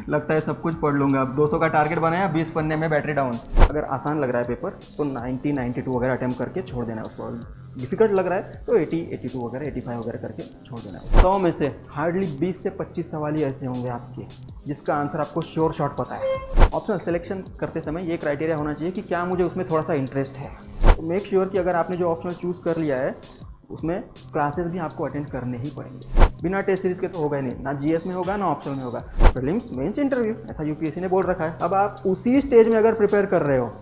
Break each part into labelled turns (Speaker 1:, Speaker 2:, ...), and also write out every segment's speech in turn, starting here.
Speaker 1: लगता है सब कुछ पढ़ लूँगा। अब 200 का टारगेट बनाया, 20 पन्ने में बैटरी डाउन। अगर आसान लग रहा है पेपर तो 90, 92 वगैरह अटेम्प्ट करके छोड़ देना है उसको। डिफिकल्ट लग रहा है तो 80, 82 वगैरह, 85 वगैरह करके छोड़ देना है। 100 में से हार्डली 20 से 25 सवाल ही ऐसे होंगे आपके जिसका आंसर आपको श्योर शॉट पता है। ऑप्शन सिलेक्शन करते समय ये क्राइटेरिया होना चाहिए कि क्या मुझे उसमें थोड़ा सा इंटरेस्ट है। तो मेक श्योर कि अगर आपने जो ऑप्शन चूज़ कर लिया है उसमें क्लासेस भी आपको अटेंड करने ही पड़ेंगे। बिना टेस्ट सीरीज के तो होगा ही नहीं, ना जीएस में होगा ना ऑप्शनल में होगा। प्रीलिम्स, मेंस, इंटरव्यू, ऐसा यूपीएससी ने बोल रखा है। अब आप उसी स्टेज में अगर प्रिपेयर कर रहे हो,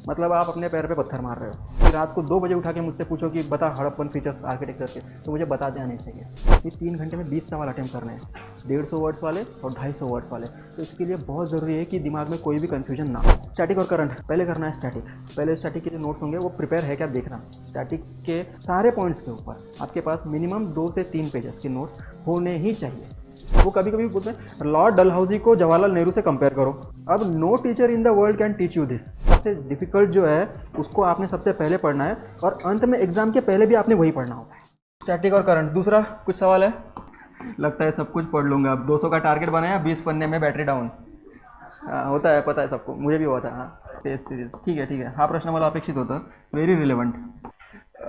Speaker 1: मतलब आप अपने पैर पे पत्थर मार रहे हो। फिर रात को 2 बजे उठा के मुझसे पूछो कि बता हड़प्पन फीचर्स आर्किटेक्चर के, तो मुझे बता देना नहीं चाहिए। ये 3 घंटे में 20 सवाल अटेम्प्ट करने हैं, 150 वर्ड्स वाले और 250 वर्ड्स वाले। तो इसके लिए बहुत ज़रूरी है कि दिमाग में कोई भी कन्फ्यूजन ना हो। स्टैटिक और करंट पहले करना है। स्टैटिक पहले, स्टैटिक के जो नोट्स होंगे वो प्रिपेयर है क्या देखना। स्टैटिक के सारे पॉइंट्स के ऊपर आपके पास मिनिमम 2 से 3 पेजेस के नोट्स होने ही चाहिए। वो कभी कभी बोलते हैं लॉर्ड डलहौजी को जवाहरलाल नेहरू से कंपेयर करो। अब no teacher in the world can teach you this. सबसे डिफिकल्ट जो है उसको आपने सबसे पहले पढ़ना है और अंत में एग्जाम के पहले भी आपने वही पढ़ना होता है। स्टैटिक और करंट। दूसरा कुछ सवाल है? लगता है सब कुछ पढ़ लूँगा। अब 200 का टारगेट बनाया, 20 पन्ने में बैटरी डाउन। होता है, पता है सबको, मुझे भी हुआ था। हाँ, टेस्ट सीरीज ठीक है ठीक है। हाँ, प्रश्न वाला अपेक्षित होता, वेरी रिलेवेंट।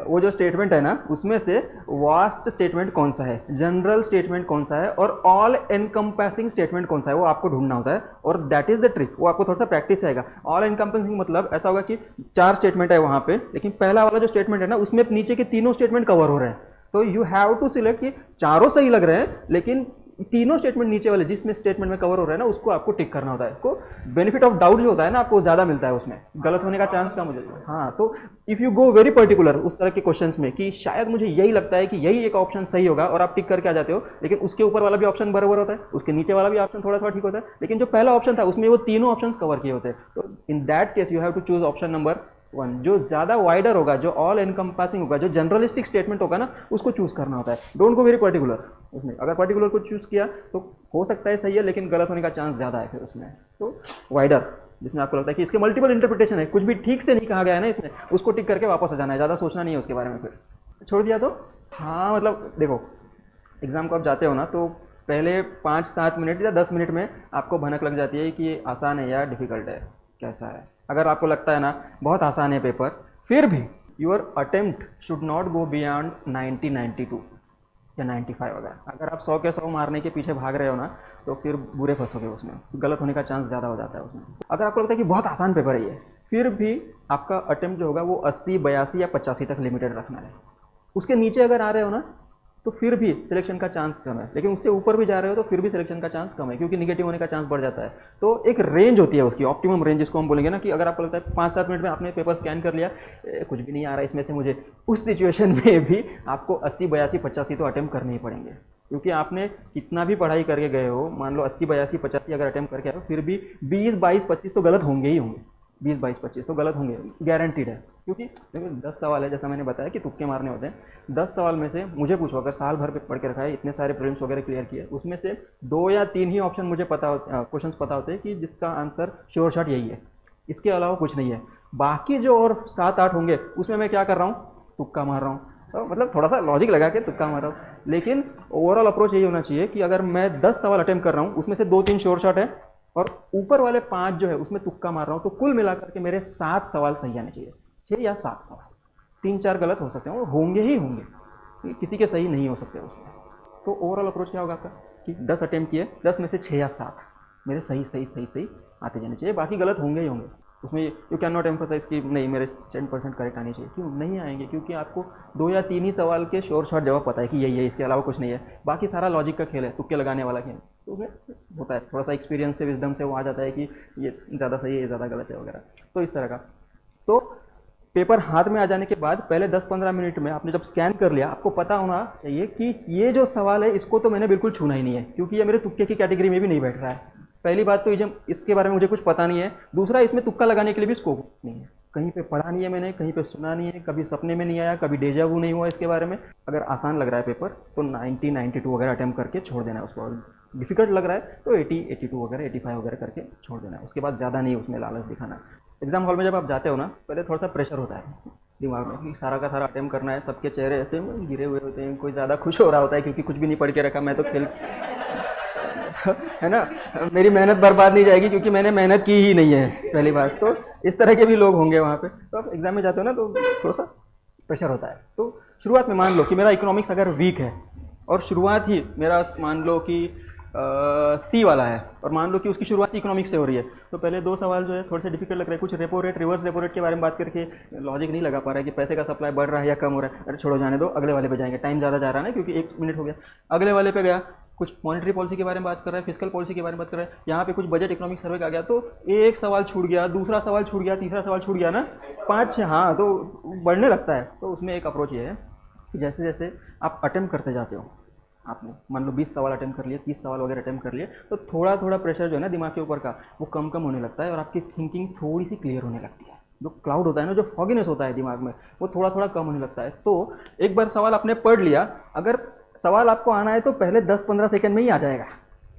Speaker 1: वो जो स्टेटमेंट है ना उसमें से वास्ट स्टेटमेंट कौन सा है, जनरल स्टेटमेंट कौन सा है और ऑल एनकम्पासिंग स्टेटमेंट कौन सा है, वो आपको ढूंढना होता है। और दैट इज द ट्रिक। वो आपको थोड़ा सा प्रैक्टिस आएगा। ऑल एनकम्पासिंग मतलब ऐसा होगा कि 4 स्टेटमेंट है वहां पे, लेकिन पहला वाला जो स्टेटमेंट है ना उसमें नीचे के तीनों स्टेटमेंट कवर हो रहे हैं। तो यू हैव टू सिलेक्ट कि चारों सही लग रहे हैं लेकिन तीनों स्टेटमेंट नीचे वाले जिसमें स्टेटमेंट में कवर हो रहा है ना उसको आपको टिक करना होता है। आपको बेनिफिट ऑफ डाउट जो होता है ना आपको ज्यादा मिलता है, उसमें गलत होने का चांस कम हो जाता है। हाँ, तो if you go very particular उस तरह के क्वेश्चंस में कि शायद मुझे यही लगता है कि यही एक ऑप्शन सही होगा और आप टिक करके आ जाते हो, लेकिन उसके ऊपर वाला भी ऑप्शन बराबर होता है, उसके नीचे वाला भी ऑप्शन थोड़ा थोड़ा ठीक होता है, लेकिन जो पहला ऑप्शन था उसमें वो तीनों ऑप्शन कवर किए होते हैं। तो in that case you have to choose option number 1। जो ज्यादा वाइडर होगा, जो ऑल एनकम्पासिंग होगा, जो जनरलिस्टिक स्टेटमेंट होगा ना उसको चूज करना होता है। डोंट गो वेरी पर्टिकुलर उसमें। अगर पर्टिकुलर को चूज किया तो हो सकता है सही है लेकिन गलत होने का चांस ज्यादा है फिर उसमें। तो वाइडर जिसमें आपको लगता है कि इसके मल्टीपल इंटरप्रिटेशन है, कुछ भी ठीक से नहीं कहा गया है ना इसमें, उसको टिक करके वापस आ जाना है, ज्यादा सोचना नहीं है उसके बारे में। फिर छोड़ दिया तो हाँ, मतलब देखो एग्जाम को आप जाते हो ना तो पहले 5-7 मिनट या 10 मिनट में आपको भनक लग जाती है कि ये आसान है या डिफिकल्ट है, कैसा है। अगर आपको लगता है ना बहुत आसान है पेपर, फिर भी your attempt should not go beyond 90, 92 या 95 वगैरह। अगर आप 100 के 100 मारने के पीछे भाग रहे हो ना तो फिर बुरे फंसोगे उसमें, गलत होने का चांस ज़्यादा हो जाता है उसमें। अगर आपको लगता है कि बहुत आसान पेपर है ये, फिर भी आपका अटेम्प्ट जो होगा वो 80, 82 या 85 तक लिमिटेड रखना है। उसके नीचे अगर आ रहे हो ना तो फिर भी सिलेक्शन का चांस कम है, लेकिन उससे ऊपर भी जा रहे हो तो फिर भी सिलेक्शन का चांस कम है क्योंकि निगेटिव होने का चांस बढ़ जाता है। तो एक रेंज होती है उसकी, ऑप्टिमम रेंज जिसको हम बोलेंगे ना, कि अगर आपको लगता है 5-7 मिनट में आपने पेपर स्कैन कर लिया, कुछ भी नहीं आ रहा है इसमें से मुझे, उस सिचुएशन में भी आपको 80, 82, 85 तो अटेम्प्ट करने ही पड़ेंगे। क्योंकि आपने कितना भी पढ़ाई करके गए हो, मान लो 80, 82, 85 अगर अटेम्प्ट करके आए हो, फिर भी 20, 22, 25 तो गलत होंगे ही होंगे। 20, 22, 25 तो गलत होंगे, गारंटीड है। क्योंकि 10 सवाल है, जैसा मैंने बताया कि तुक्के मारने होते हैं। 10 सवाल में से मुझे पूछो, अगर साल भर पे पढ़ के रखा है, इतने सारे प्रीलिम्स वगैरह क्लियर किए, उसमें से 2 या 3 ही ऑप्शन मुझे पता क्वेश्चंस पता होते हैं कि जिसका आंसर श्योर शॉट यही है, इसके अलावा कुछ नहीं है। बाकी जो और 7-8 होंगे उसमें मैं क्या कर रहा हूँ, तुक्का मार रहा हूँ। तो मतलब थोड़ा सा लॉजिक लगा के तुक्का मार रहा हूँ, लेकिन ओवरऑल अप्रोच यही होना चाहिए कि अगर मैं 10 सवाल अटेम्प्ट कर रहा हूँ उसमें से 2-3 श्योर शॉट है और ऊपर वाले 5 जो है उसमें तुक्का मार रहा हूँ, तो कुल मिलाकर के मेरे 7 सवाल सही आने चाहिए। 6 या 7 सवाल, 3-4 गलत हो सकते हैं, वो होंगे ही होंगे, किसी के सही नहीं हो सकते उसमें। तो ओवरऑल अप्रोच क्या होगा आपका कि 10 अटेम्प्ट किए, 10 में से 6 या 7 मेरे सही सही सही सही आते जाने चाहिए, बाकी गलत होंगे ही होंगे। उसमें यू कैन नॉट एम्फसाइज कि नहीं मेरे 100% करेक्ट आने चाहिए, क्यों नहीं आएंगे, क्योंकि आपको 2 या 3 ही सवाल के श्योर शॉट जवाब पता है कि यही है, इसके अलावा कुछ नहीं है, बाकी सारा लॉजिक का खेल है, तुक्के लगाने वाला खेल। तो उसमें होता है थोड़ा सा एक्सपीरियंस से, विजडम से वो आ जाता है कि ये ज़्यादा सही है, ये ज़्यादा गलत है वगैरह, तो इस तरह का। तो पेपर हाथ में आ जाने के बाद पहले 10-15 मिनट में आपने जब स्कैन कर लिया, आपको पता होना चाहिए कि ये जो सवाल है इसको तो मैंने बिल्कुल छूना ही नहीं है, क्योंकि ये मेरे तुक्के की कैटेगरी में भी नहीं बैठ रहा है। पहली बात तो ये, इसके बारे में मुझे कुछ पता नहीं है। दूसरा, इसमें तुक्का लगाने के लिए भी स्कोप नहीं है, कहीं पे पढ़ा नहीं है मैंने, कहीं पे सुना नहीं है, कभी सपने में नहीं आया, कभी डेजा वू नहीं हुआ इसके बारे में। अगर आसान लग रहा है पेपर तो 90, 92 वगैरह अटेम्प्ट करके छोड़ देना है उसको। डिफिकल्ट लग रहा है तो 80, 82 वगैरह, 85 वगैरह करके छोड़ देना है। उसके बाद ज़्यादा नहीं उसमें लालच दिखाना। एग्जाम हॉल में जब आप जाते हो ना, पहले थोड़ा सा प्रेशर होता है दिमाग में कि सारा का सारा अटेम्प्ट करना है, सबके चेहरे ऐसे गिरे हुए होते हैं, कोई ज़्यादा खुश हो रहा होता है क्योंकि कुछ भी नहीं पढ़ के रखा, मैं तो खेल है ना, मेरी मेहनत बर्बाद नहीं जाएगी क्योंकि मैंने मेहनत की ही नहीं है पहली बात तो। इस तरह के भी लोग होंगे वहाँ पे, तो आप एग्जाम में जाते हो ना तो थोड़ा सा प्रेशर होता है। तो शुरुआत में मान लो कि मेरा इकोनॉमिक्स अगर वीक है और शुरुआत ही मेरा मान लो कि सी वाला है और मान लो कि उसकी शुरुआत इकोनॉमिक्स से हो रही है, तो पहले दो सवाल जो है थोड़े से डिफिकल्ट लग रहे हैं। कुछ repo rate, reverse repo rate के बारे में बात करके लॉजिक नहीं लगा पा रहा है कि पैसे का सप्लाई बढ़ रहा है या कम हो रहा है। अरे छोड़ो जाने दो, अगले वाले पे जाएंगे, टाइम ज़्यादा जा रहा है ना क्योंकि 1 मिनट हो गया। अगले वाले पे गया, कुछ मॉनेटरी पॉलिसी के बारे में बात कर रहा है, फिजिकल पॉलिसी के बारे में बात कर रहा है, यहाँ पे कुछ बजट इकोनॉमिक सर्वे का आ गया, तो एक सवाल छूट गया, दूसरा सवाल छूट गया, तीसरा सवाल छूट गया ना, 5-6, हाँ तो बढ़ने लगता है। तो उसमें एक अप्रोच ये है कि जैसे जैसे आप अटेम्प्ट करते जाते हो, आपने मान लो 20 सवाल अटेम्प्ट कर लिए, 30 सवाल वगैरह अटेम्प्ट कर लिए, तो थोड़ा थोड़ा प्रेशर जो है ना दिमाग के ऊपर का वो कम कम होने लगता है और आपकी थिंकिंग थोड़ी सी क्लियर होने लगती है। जो क्लाउड होता है ना, जो फॉगिनेस होता है दिमाग में, वो थोड़ा थोड़ा कम होने लगता है। तो एक बार सवाल आपने पढ़ लिया, अगर सवाल आपको आना है तो पहले 10-15 सेकंड में ही आ जाएगा,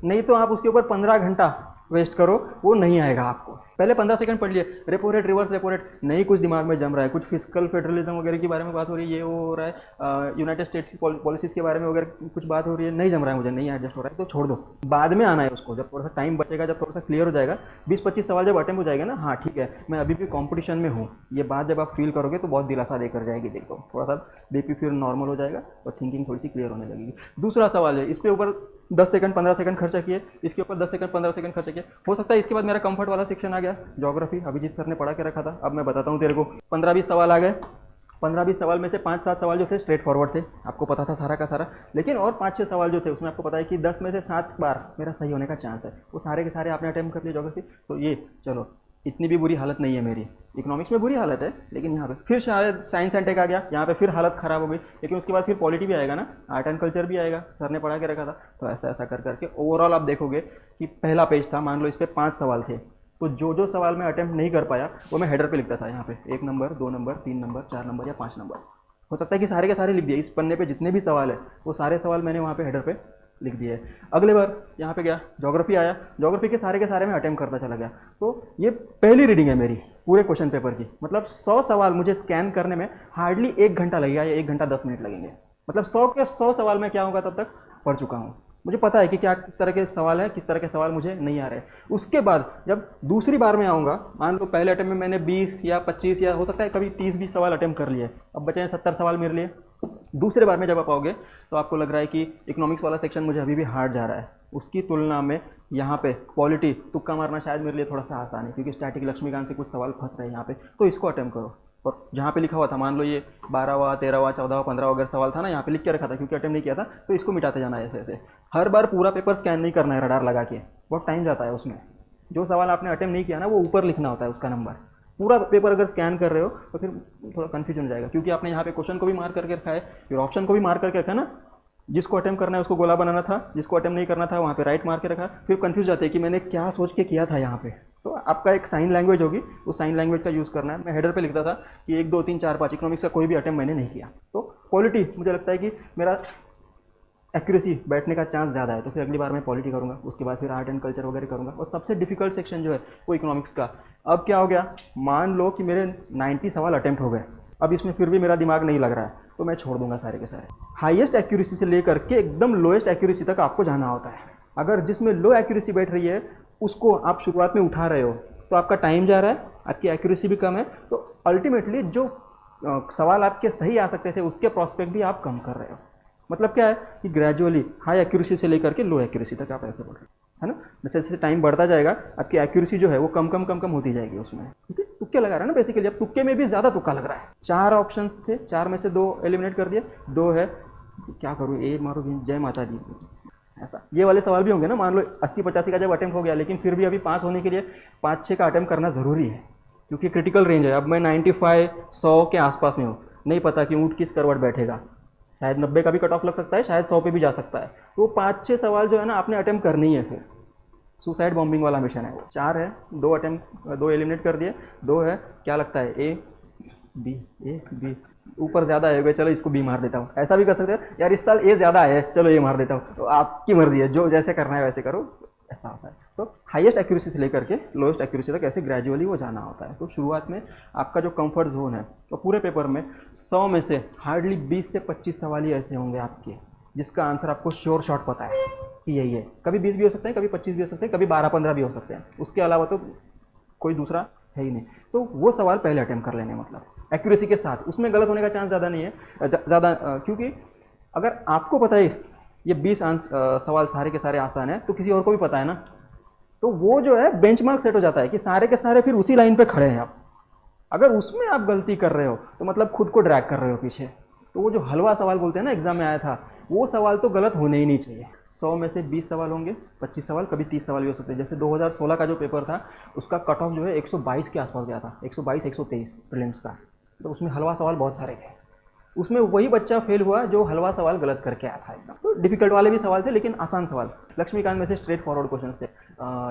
Speaker 1: नहीं तो आप उसके ऊपर 15 घंटा वेस्ट करो, वो नहीं आएगा आपको। पहले 15 सेकंड पढ़ लिए, repo rate, reverse repo rate, नहीं कुछ दिमाग में जम रहा है, कुछ फिजिकल फेडरलिज्म वगैरह के बारे में बात हो रही है, ये वो हो रहा है, यूनाइटेड स्टेट्स की पॉलिसीज के बारे में वगैरह कुछ बात हो रही है, नहीं जम रहा है मुझे, नहीं एडजस्ट हो रहा है, तो छोड़ दो, बाद में आना है उसको। जब थोड़ा सा टाइम बचेगा, जब थोड़ा सा क्लियर हो जाएगा, 20-25 सवाल जब अटेम्प्ट हो जाएगा ना, हाँ ठीक है मैं अभी भी कॉम्पिटिशन में हूँ, ये बात जब आप फील करोगे तो बहुत दिलासा देकर जाएगी। देखो थोड़ा सा बीपी फिर नॉर्मल हो जाएगा और थिंकिंग थोड़ी सी क्लियर होने लगेगी। दूसरा सवाल है, इसके ऊपर 10 सेकंड 15 सेकंड खर्चा किए, इसके ऊपर 10 सेकंड 15 सेकंड खर्चा किए, हो सकता है इसके बाद मेरा कंफर्ट वाला सेक्शन आ गया, ज्योग्राफी, अभिजीत सर ने पढ़ा के रखा था, अब मैं बताता हूँ तेरे को। 15-20 सवाल आ गए, 15-20 सवाल में से 5-7 सवाल जो थे स्ट्रेट फॉरवर्ड थे, आपको पता था सारा का सारा, लेकिन और 5-6 सवाल जो थे उसमें आपको पता है कि 10 में से 7 बार मेरा सही होने का चांस है, वो सारे के सारे आपने अटेम्प्ट कर लिए ज्योग्राफी। तो ये चलो इतनी भी बुरी हालत नहीं है मेरी, इकोनॉमिक्स में बुरी हालत है लेकिन यहाँ पे फिर शायद साइंस एंड टेक आ गया, यहाँ पे फिर हालत खराब हो गई, लेकिन उसके बाद फिर पॉलिटी भी आएगा ना, आर्ट एंड कल्चर भी आएगा, सर ने पढ़ा के रखा था। तो ऐसा ऐसा कर करके ओवरऑल आप देखोगे कि पहला पेज था, मान लो इस पर 5 सवाल थे, तो जो सवाल मैं अटेम्प्ट नहीं कर पाया वो मैं हेडर पे लिखता था, यहाँ पे 1 नंबर, 2 नंबर, 3 नंबर, 4 नंबर या 5 नंबर, हो सकता है कि सारे के सारे लिख दिए, इस पन्ने पे जितने भी सवाल है वो सारे सवाल मैंने वहाँ पे हेडर पे लिख दिए। अगले बार यहाँ पे गया, ज्योग्राफी आया, ज्योग्राफी के सारे मैं अटेम्प्ट करता चला गया। तो ये पहली रीडिंग है मेरी पूरे क्वेश्चन पेपर की, मतलब 100 सवाल मुझे स्कैन करने में हार्डली 1 घंटा लगेगा या 1 घंटा 10 मिनट लगेंगे, मतलब 100 के 100 सवाल में क्या होगा तब तक पढ़ चुका हूँ, मुझे पता है कि क्या किस तरह के सवाल है, किस तरह के सवाल मुझे नहीं आ रहे। उसके बाद जब दूसरी बार में आऊँगा, मान लो पहले अटेम्प्ट में मैंने 20 या 25 या हो सकता है कभी 30 भी सवाल अटेम्प्ट कर लिए, अब बचे हैं 70 सवाल मेरे लिए। दूसरे बार में जब आप आओगे तो आपको लग रहा है कि इकोनॉमिक्स वाला सेक्शन मुझे अभी भी हार्ड जा रहा है, उसकी तुलना में यहाँ पे पॉलिटी तुक्का मारना शायद मेरे लिए थोड़ा सा आसान है, क्योंकि स्टैटिक लक्ष्मीकांत से कुछ सवाल फंस रहे हैं यहाँ पे, तो इसको अटेम्प्ट करो। और जहाँ पे लिखा हुआ था, मान लो ये 12वां 13वां 14वां 15वां अगर सवाल था ना, यहाँ पे लिख के रखा था क्योंकि अटेम्प्ट नहीं किया था, तो इसको मिटाते जाना है ऐसे ऐसे। हर बार पूरा पेपर स्कैन नहीं करना है रडार लगा के, बहुत टाइम जाता है उसमें। जो सवाल आपने अटेम्प्ट नहीं किया ना वो ऊपर लिखना होता है उसका नंबर। पूरा पेपर अगर स्कैन कर रहे हो तो फिर थोड़ा कन्फ्यूजन हो जाएगा, क्योंकि आपने यहाँ पे क्वेश्चन को भी मार्क करके रखा है, फिर ऑप्शन को भी मार्क करके रखा है ना, जिसको अटेम्प्ट करना है उसको गोला बनाना था, जिसको अटेम्प्ट नहीं करना था वहाँ पे राइट मार के रखा, फिर कंफ्यूज जाते हैं कि मैंने क्या सोच के किया था यहाँ पे। तो आपका एक साइन लैंग्वेज होगी, उस साइन लैंग्वेज का यूज़ करना है। मैं हेडर पे लिखता था कि 1 2 3 4 5 इकोनॉमिक्स का कोई भी अटेम्प्ट मैंने नहीं किया। तो पॉलिटी मुझे लगता है कि मेरा एक्यूरेसी बैठने का चांस ज़्यादा है, तो फिर अगली बार मैं पॉलिटी करूँगा, उसके बाद फिर आर्ट एंड कल्चर वगैरह करूँगा, और सबसे डिफिकल्ट सेक्शन जो है वो इकोनॉमिक्स का। अब क्या हो गया, मान लो कि मेरे 90 सवाल अटेम्प्ट हो गए, अब इसमें फिर भी मेरा दिमाग नहीं लग रहा है, तो मैं छोड़ दूंगा सारे के सारे। हाईएस्ट एक्यूरेसी से लेकर के एकदम लोएस्ट एक्यूरेसी तक आपको जाना होता है। अगर जिसमें लो एक्यूरेसी बैठ रही है उसको आप शुरुआत में उठा रहे हो तो आपका टाइम जा रहा है, आपकी एक्यूरेसी भी कम है, तो अल्टीमेटली जो सवाल आपके सही आ सकते थे उसके प्रॉस्पेक्ट भी आप कम कर रहे हो। मतलब क्या है कि ग्रेजुअली हाई एक्यूरेसी से लेकर के लो एक्यूरेसी तक आप ऐसे बढ़ रहे हो, है ना। जैसे जैसे टाइम बढ़ता जाएगा आपकी एक्यूरेसी जो है वो कम कम कम कम होती जाएगी उसमें, ठीक है। तुक्के लगा रहा है ना बेसिकली, अब तुक्के में भी ज़्यादा तुक्का लग रहा है। 4 ऑप्शंस थे, 4 में से 2 एलिमिनेट कर दिए, 2 है क्या करूँ, ए मारो जय माता दी, ऐसा। ये वाले सवाल भी होंगे ना, मान लो 80-85 का जब अटेम्प्ट हो गया, लेकिन फिर भी अभी पास होने के लिए 5-6 का अटेम्प्ट करना ज़रूरी है, क्योंकि क्रिटिकल रेंज है। अब मैं 95-100 के आसपास में हूँ, नहीं पता कि ऊँट किस करवट बैठेगा, शायद 90 का भी कट ऑफ लग सकता है, शायद 100 पे भी जा सकता है। तो 5-6 सवाल जो है ना आपने अटेम्प्ट करनी है, फिर सुसाइड बॉम्बिंग वाला मिशन है वो। 4 है, 2 अटेम्प्ट, 2 एलिमिनेट कर दिए, 2 है क्या लगता है ए बी, ऊपर ज़्यादा है, चलो इसको बी मार देता हूँ। ऐसा भी कर सकते हैं यार, इस साल ए ज़्यादा है, चलो ए मार देता हूँ। तो आपकी मर्जी है, जो जैसे करना है वैसे करो, ऐसा होता है। तो हाईएस्ट एक्यूरेसी से लेकर के लोएस्ट एक्यूरेसी तक ऐसे ग्रेजुअली वो जाना होता है। तो शुरुआत में आपका जो कंफर्ट जोन है, तो पूरे पेपर में 100 में से हार्डली 20 से 25 सवाल ही ऐसे होंगे आपके जिसका आंसर आपको श्योर शॉट पता है, कि यही है। कभी 20 भी हो सकते हैं, कभी 25 भी हो सकते हैं, कभी 12-15 भी हो सकते हैं, उसके अलावा तो कोई दूसरा है ही नहीं। तो वो सवाल पहले अटेम्प्ट कर लेने, मतलब एक्यूरेसी के साथ, उसमें गलत होने का चांस ज़्यादा नहीं है, ज़्यादा, क्योंकि अगर आपको पता है ये 20 सवाल सारे के सारे आसान है, तो किसी और को भी पता है ना, तो वो जो है बेंचमार्क सेट हो जाता है कि सारे के सारे फिर उसी लाइन पे खड़े हैं आप। अगर उसमें आप गलती कर रहे हो तो मतलब खुद को ड्रैग कर रहे हो पीछे। तो वो जो हलवा सवाल बोलते हैं ना, एग्जाम में आया था, वो सवाल तो गलत होने ही नहीं चाहिए। 100 में से 20 सवाल होंगे, 25 सवाल, कभी 30 सवाल भी हो सकते हैं। जैसे 2016 का जो पेपर था, उसका कट ऑफ जो है 122 के आसपास गया था, 122 123 प्रीलिम्स का। तो उसमें हलवा सवाल बहुत सारे थे। उसमें वही बच्चा फेल हुआ जो हलवा सवाल गलत करके आया था एकदम। तो डिफिकल्ट वाले भी सवाल थे, लेकिन आसान सवाल। लक्ष्मीकांत में से स्ट्रेट फॉरवर्ड क्वेश्चन थे।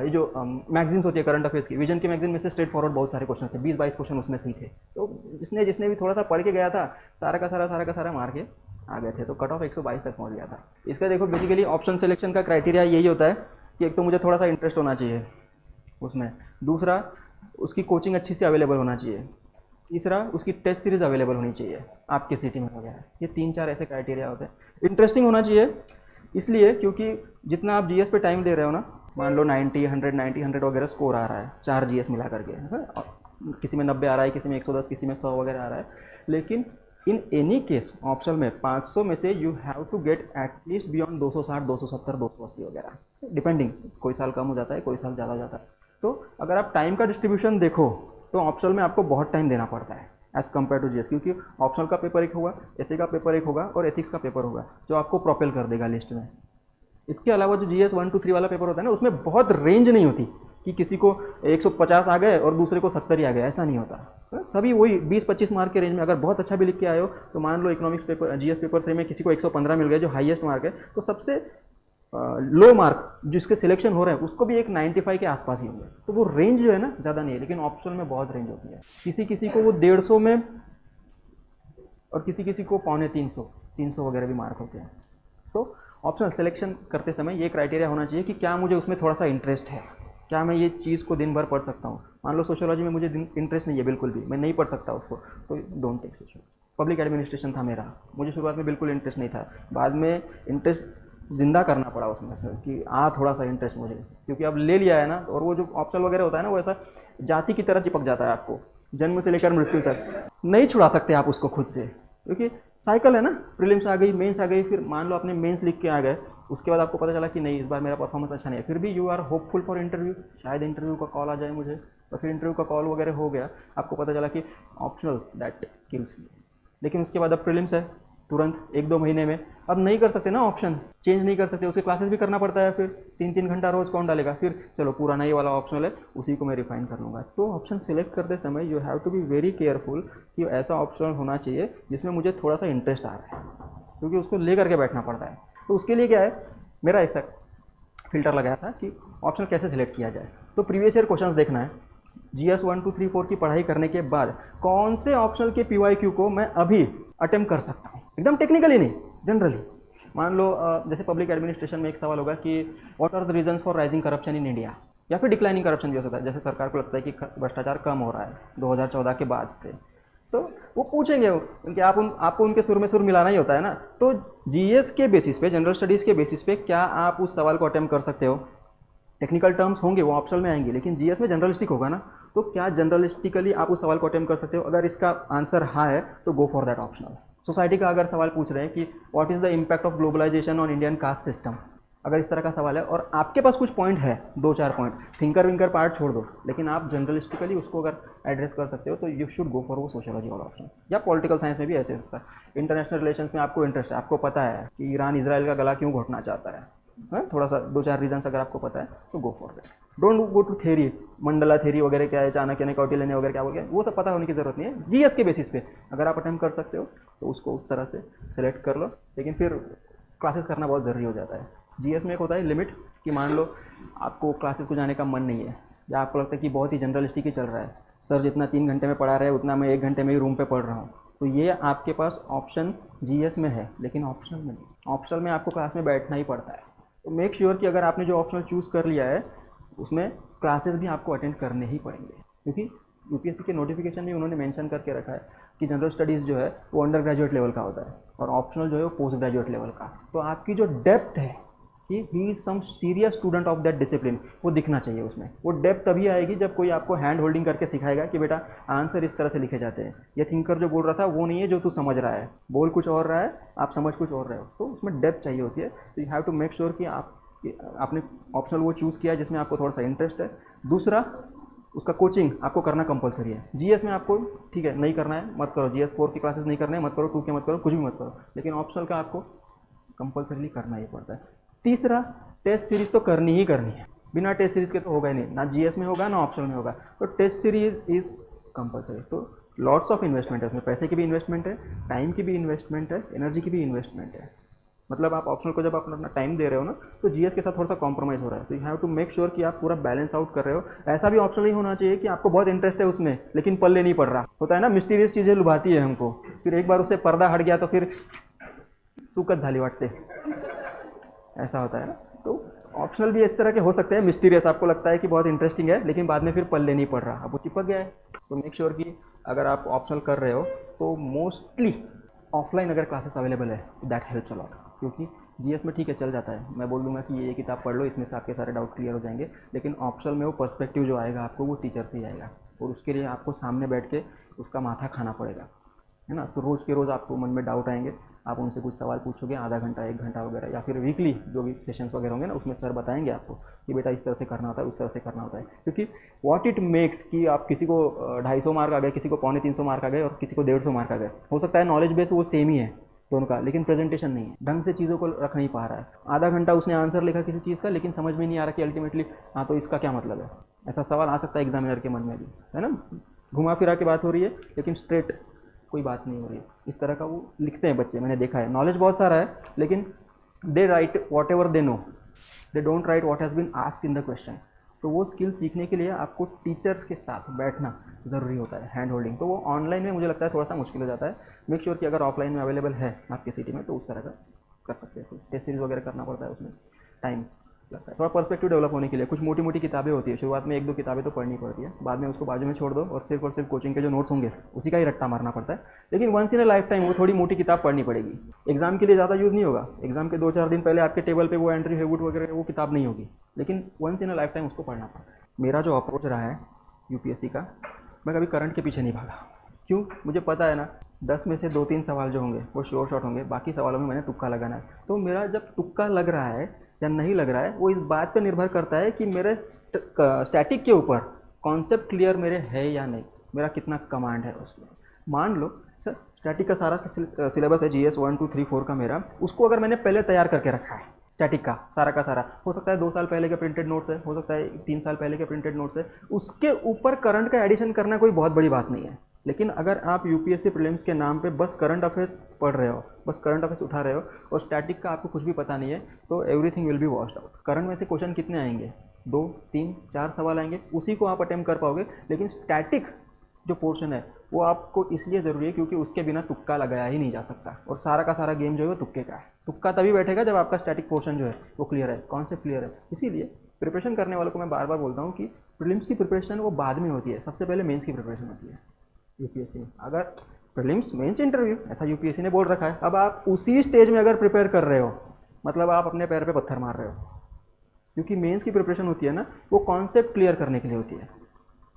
Speaker 1: ये जो मैगजीन्स होती है करंट अफेयर्स की, विजन की मैगजीन में से स्ट्रेट फॉरवर्ड बहुत सारे क्वेश्चन थे, 20-22 क्वेश्चन उसमें से ही थे। तो जिसने जिसने भी थोड़ा सा पढ़ के गया था, सारा का सारा मार के आ गए थे। तो कट ऑफ 122 तक पहुँच गया था। इसका देखो बेसिकली ऑप्शन सिलेक्शन का क्राइटेरिया यही होता है कि एक तो मुझे थोड़ा सा इंटरेस्ट होना चाहिए उसमें, दूसरा उसकी कोचिंग अच्छी से अवेलेबल होना चाहिए, तीसरा उसकी टेस्ट सीरीज अवेलेबल होनी चाहिए आपके सिटी में वगैरह। ये 3-4 ऐसे क्राइटेरिया होते हैं। इंटरेस्टिंग होना चाहिए इसलिए क्योंकि जितना आप जीएस पे टाइम दे रहे हो ना, मान लो 90 100 90 100 वगैरह स्कोर आ रहा है 4 जीएस मिला करके, किसी में 90 आ रहा है, किसी में 110, किसी में 100 वगैरह आ रहा है। लेकिन इन एनी केस ऑप्शन में 500 में से you have to get at least beyond 260 270 280 वगैरह, डिपेंडिंग, कोई साल कम हो जाता है, कोई साल ज़्यादा हो जाता है। तो अगर आप टाइम का डिस्ट्रीब्यूशन देखो तो ऑप्शनल में आपको बहुत टाइम देना पड़ता है एज कम्पेयर टू जीएस, क्योंकि ऑप्शनल का पेपर एक होगा, एसए का पेपर एक होगा और एथिक्स का पेपर होगा, जो आपको प्रोपेल कर देगा लिस्ट में। इसके अलावा जो जीएस 1 2 3 वाला पेपर होता है ना, उसमें बहुत रेंज नहीं होती कि किसी को 150 आ गए और दूसरे को 70 ही आ गए, ऐसा नहीं होता। सभी वही 20-25 मार्क के रेंज में। अगर बहुत अच्छा भी लिख के आए हो तो मान लो इकोनॉमिक्स पेपर, जीएस पेपर 3 में किसी को 115 मिल गए जो हाईएस्ट मार्क है, तो सबसे लो मार्क जिसके सिलेक्शन हो रहे हैं उसको भी एक 95 के आसपास ही होंगे। तो वो रेंज जो है ना ज़्यादा नहीं है, लेकिन ऑप्शनल में बहुत रेंज होती है। किसी किसी को वो 150 में और किसी किसी को 250-300 वगैरह भी मार्क होते हैं। तो ऑप्शनल सिलेक्शन करते समय ये क्राइटेरिया होना चाहिए कि क्या मुझे उसमें थोड़ा सा इंटरेस्ट है, क्या मैं ये चीज़ को दिन भर पढ़ सकता हूँ। मान लो सोशियोलॉजी में मुझे इंटरेस्ट नहीं है बिल्कुल भी, मैं नहीं पढ़ सकता उसको, तो don't take sociology. Public administration था मेरा, मुझे शुरुआत में बिल्कुल इंटरेस्ट नहीं था, बाद में इंटरेस्ट जिंदा करना पड़ा उसमें कि थोड़ा सा इंटरेस्ट मुझे, क्योंकि अब ले लिया है ना। और वो जो ऑप्शनल वगैरह होता है ना, वो ऐसा जाति की तरह चिपक जाता है आपको, जन्म से लेकर मृत्यु तक नहीं छुड़ा सकते आप उसको खुद से, क्योंकि साइकिल है ना। प्रीलिम्स आ गई, मेंस आ गई, फिर मान लो आपने मेंस लिख के आ गए, उसके बाद आपको पता चला कि नहीं इस बार मेरा परफॉर्मेंस अच्छा नहीं है, फिर भी you are hopeful for interview, शायद इंटरव्यू का कॉल आ जाए मुझे, और फिर इंटरव्यू का कॉल वगैरह हो गया, आपको पता चला कि ऑप्शनल दैट किल्स मी। लेकिन उसके बाद अब प्रीलिम्स है, तुरंत 1-2 महीने में अब नहीं कर सकते ना, ऑप्शन चेंज नहीं कर सकते, उसके क्लासेस भी करना पड़ता है, फिर 3-3 घंटा रोज कौन डालेगा, फिर चलो पुराना ये वाला ऑप्शनल है उसी को मैं रिफाइन कर लूँगा। तो ऑप्शन सेलेक्ट करते समय you have to be very careful कि ऐसा ऑप्शनल होना चाहिए जिसमें मुझे थोड़ा सा इंटरेस्ट आ रहा है, क्योंकि उसको ले करके बैठना पड़ता है। तो उसके लिए क्या है, मेरा ऐसा फिल्टर लगाया था कि ऑप्शनल कैसे सिलेक्ट किया जाए। तो प्रीवियस ईयर क्वेश्चन देखना है, जीएस 1 2 3 4 की पढ़ाई करने के बाद कौन से ऑप्शनल के पीवाईक्यू को मैं अभी अटेम्प्ट कर सकता हूँ, एकदम टेक्निकली नहीं, जनरली। मान लो जैसे पब्लिक एडमिनिस्ट्रेशन में एक सवाल होगा कि what are the reasons for rising corruption in India, या फिर डिक्लाइनिंग करप्शन भी हो सकता है, जैसे सरकार को लगता है कि भ्रष्टाचार कम हो रहा है 2014 के बाद से, तो वो पूछेंगे कि आपको उनके सुर में सुर मिलाना ही होता है ना। तो जीएस के बेसिस पे, जनरल स्टडीज़ के बेसिस पे क्या आप उस सवाल को अटेम्प्ट कर सकते हो। टेक्निकल टर्म्स होंगे वो ऑप्शनल में आएंगे, लेकिन जीएस में जनरलिस्टिक होगा ना, तो क्या जनरलिस्टिकली आप उस सवाल को अटेम्प्ट कर सकते हो। अगर इसका आंसर हाँ है तो go for that optional. Society का अगर सवाल पूछ रहे हैं कि what is the impact of globalisation on Indian caste system, अगर इस तरह का सवाल है और आपके पास कुछ पॉइंट है, 2-4 पॉइंट, थिंकर विंकर पार्ट छोड़ दो, लेकिन आप जनरलिस्टिकली उसको अगर एड्रेस कर सकते हो तो यू शुड गो फॉर वो सोशियोलॉजी वाला ऑप्शन। या पॉलिटिकल साइंस में भी ऐसे होता है, इंटरनेशनल रिलेशंस में आपको इंटरेस्ट है, आपको पता है कि ईरान इजराइल का गला क्यों घोटना चाहता है, थोड़ा सा 2-4 रीजन्स अगर आपको पता है तो go for that. Don't go to theory, Mandala theory वगैरह क्या है, चाणक्य ने कौटिल्य ने वगैरह क्या बोल गया, वो सब पता होने की जरूरत नहीं है। जीएस के बेसिस पे अगर आप अटेम्प्ट कर सकते हो तो उसको उस तरह से सिलेक्ट कर लो, लेकिन फिर क्लासेस करना बहुत ज़रूरी हो जाता है। जीएस में एक होता है लिमिट कि मान लो आपको क्लासेस को जाने का मन नहीं है, या आपको लगता है कि बहुत ही जनरलिस्टिक ही चल रहा है, सर जितना 3 घंटे में पढ़ा रहे हैं उतना मैं 1 घंटे में ही रूम पे पढ़ रहा हूँ, तो ये आपके पास ऑप्शन जीएस में है, लेकिन ऑप्शनल में नहीं। ऑप्शनल में आपको क्लास में बैठना ही पड़ता है। तो मेक श्योर कि अगर आपने जो ऑप्शनल चूज़ कर लिया है उसमें क्लासेस भी आपको अटेंड करने ही पड़ेंगे, क्योंकि यूपीएससी के नोटिफिकेशन में उन्होंने मेंशन करके रखा है कि जनरल स्टडीज़ जो है वो अंडर ग्रेजुएट लेवल का होता है और ऑप्शनल जो है वो पोस्ट ग्रेजुएट लेवल का। तो आपकी जो डेप्थ है कि he is some serious student of that discipline, वो दिखना चाहिए उसमें। वो डेप्थ तभी आएगी जब कोई आपको हैंड होल्डिंग करके सिखाएगा कि बेटा आंसर इस तरह से लिखे जाते हैं। ये थिंकर जो बोल रहा था वो नहीं है जो तू समझ रहा है, बोल कुछ और रहा है, आप समझ कुछ और रहे हो। तो उसमें डेप्थ चाहिए होती है। तो you have to make sure कि आपने ऑप्शनल वो चूज़ किया जिसमें आपको थोड़ा सा इंटरेस्ट है। दूसरा, उसका कोचिंग आपको करना कंपलसरी है। जीएस में आपको ठीक है नहीं करना है मत करो, जीएस 4 की क्लासेस नहीं करना है मत करो, 2 के मत करो, कुछ भी मत करो, लेकिन ऑप्शनल का आपको कंपलसरीली करना ही पड़ता है। तीसरा, टेस्ट सीरीज तो करनी ही करनी है, बिना टेस्ट सीरीज के तो होगा ही नहीं, ना जीएस में होगा ना ऑप्शनल में होगा। तो टेस्ट सीरीज इज कंपलसरी। तो लॉट्स ऑफ इन्वेस्टमेंट है उसमें, पैसे की भी इन्वेस्टमेंट है, टाइम की भी इन्वेस्टमेंट है, एनर्जी की भी इन्वेस्टमेंट है। मतलब आप ऑप्शनल को जब आप अपना टाइम दे रहे हो ना, तो जीएस के साथ थोड़ा सा कॉम्प्रोमाइज़ हो रहा है। तो you have to make sure कि आप पूरा बैलेंस आउट कर रहे हो। ऐसा भी ऑप्शन नहीं होना चाहिए कि आपको बहुत इंटरेस्ट है उसमें लेकिन पल्ले नहीं पड़ रहा। होता है ना, मिस्टीरियस चीज़ें लुभाती है हमको, फिर एक बार उससे पर्दा हट गया तो फिर सुकत झाली वाटते, ऐसा होता है ना। तो ऑप्शनल भी इस तरह के हो सकते हैं, मिस्टीरियस आपको लगता है कि बहुत इंटरेस्टिंग है लेकिन बाद में फिर पल्ले नहीं पड़ रहा, अब वो चिपक गया है। तो मेक श्योर कि अगर आप ऑप्शनल कर रहे हो तो मोस्टली ऑफलाइन अगर क्लासेस अवेलेबल है दैट हेल्प्स अ लॉट। क्योंकि जीएस में ठीक है चल जाता है, मैं बोल दूंगा कि ये किताब पढ़ लो, इसमें से आपके सारे डाउट क्लियर हो जाएंगे, लेकिन ऑप्शनल में वो पर्सपेक्टिव जो आएगा आपको वो टीचर से ही आएगा और उसके लिए आपको सामने बैठ के उसका माथा खाना पड़ेगा, है ना। तो रोज़ के रोज़ आपको मन में डाउट आएंगे, आप उनसे कुछ सवाल पूछोगे, आधा घंटा 1 घंटा वगैरह, या फिर वीकली जो भी सेशंस वगैरह होंगे ना उसमें सर बताएंगे आपको कि बेटा इस तरह से करना होता है, उस तरह से करना होता है। क्योंकि व्हाट इट मेक्स कि आप किसी को 250 मार्क आ गए, किसी को 250 मार्क आ गए और किसी को 150 मार्क आ गए, हो सकता है नॉलेज बेस वो सेम ही है दोनों का, लेकिन प्रेजेंटेशन नहीं है, ढंग से चीज़ों को रख नहीं पा रहा है। आधा घंटा उसने आंसर लिखा किसी चीज़ का लेकिन समझ में नहीं आ रहा कि अल्टीमेटली हाँ तो इसका क्या मतलब है। ऐसा सवाल आ सकता है एग्जामिनर के मन में भी, है ना। घुमा फिरा के बात हो रही है लेकिन स्ट्रेट कोई बात नहीं हो रही है, इस तरह का वो लिखते हैं बच्चे, मैंने देखा है। नॉलेज बहुत सारा है लेकिन they write whatever they know, they don't write what has been asked in the question. तो वो स्किल सीखने के लिए आपको टीचर के साथ बैठना ज़रूरी होता है, हैंड होल्डिंग। तो वो ऑनलाइन में मुझे लगता है थोड़ा सा मुश्किल हो जाता है। मेक श्योर कि अगर ऑफलाइन में अवेलेबल है आपके सिटी में तो उस तरह का कर सकते हैं। टेस्ट सीरीज वगैरह करना पड़ता है, उसमें टाइम लगता है, थोड़ा पर्सपेक्टिव डेवलप होने के लिए। कुछ मोटी मोटी किताबें होती है, शुरुआत में 1-2 किताबें तो पढ़नी पड़ती है, बाद में उसको बाजू में छोड़ दो और सिर्फ कोचिंग के जो नोट्स होंगे उसी का ही रट्टा मारना पड़ता है। लेकिन once in a lifetime वो थोड़ी मोटी किताब पढ़नी पड़ेगी। एग्जाम के लिए ज़्यादा यूज़ नहीं होगा, एग्जाम के 2-4 दिन पहले आपके टेबल पे वो एंट्री हेवुड वगैरह वो किताब नहीं होगी, लेकिन once in a lifetime उसको पढ़ना पड़ता है। मेरा जो अप्रोच रहा है यूपीएससी का, मैं कभी करंट के पीछे नहीं भागा। क्यों? मुझे पता है ना 10 में से 2-3 सवाल जो होंगे वो श्योर शॉट होंगे, बाकी सवालों में मैंने तुक्का लगाना है। तो मेरा जब तुक्का लग रहा है या नहीं लग रहा है वो इस बात पर निर्भर करता है कि मेरे स्टैटिक के ऊपर कॉन्सेप्ट क्लियर मेरे है या नहीं, मेरा कितना कमांड है उसमें। मान लो सर स्टैटिक का सारा सिलेबस है जीएस 1, 2, 3, 4 का मेरा, उसको अगर मैंने पहले तैयार करके रखा है स्टैटिक का सारा, हो सकता है 2 साल पहले के प्रिंटेड नोट्स है, हो सकता है 3 साल पहले के प्रिंटेड नोट्स है, उसके ऊपर करंट का एडिशन करना कोई बहुत बड़ी बात नहीं है। लेकिन अगर आप यूपीएससी प्रीलिम्स के नाम पे बस करंट अफेयर्स पढ़ रहे हो, बस करंट अफेयर्स उठा रहे हो और स्टैटिक का आपको कुछ भी पता नहीं है, तो everything will be washed out. Current में से क्वेश्चन कितने आएंगे? 2, 3, 4 सवाल आएंगे, उसी को आप अटेम्प्ट कर पाओगे। लेकिन स्टैटिक जो पोर्शन है वो आपको इसलिए ज़रूरी है क्योंकि उसके बिना तुक्का लगाया ही नहीं जा सकता, और सारा का सारा गेम जो है वो तुक्के का है। तुक्का तभी बैठेगा जब आपका स्टैटिक पोर्शन जो है वो क्लियर है, कॉन्सेप्ट क्लियर है। इसीलिए प्रिपरेशन करने वालों को मैं बार बार बोलता हूँ कि प्रीलिम्स की प्रिपरेशन वो बाद में होती है, सबसे पहले मेंस की प्रिपरेशन होती है यूपीएससी में। अगर प्रीलिम्स मेंस इंटरव्यू ऐसा यूपीएससी ने बोल रखा है, अब आप उसी स्टेज में अगर प्रिपेयर कर रहे हो मतलब आप अपने पैर पे पत्थर मार रहे हो, क्योंकि मेंस की प्रिपरेशन होती है ना वो कॉन्सेप्ट क्लियर करने के लिए होती है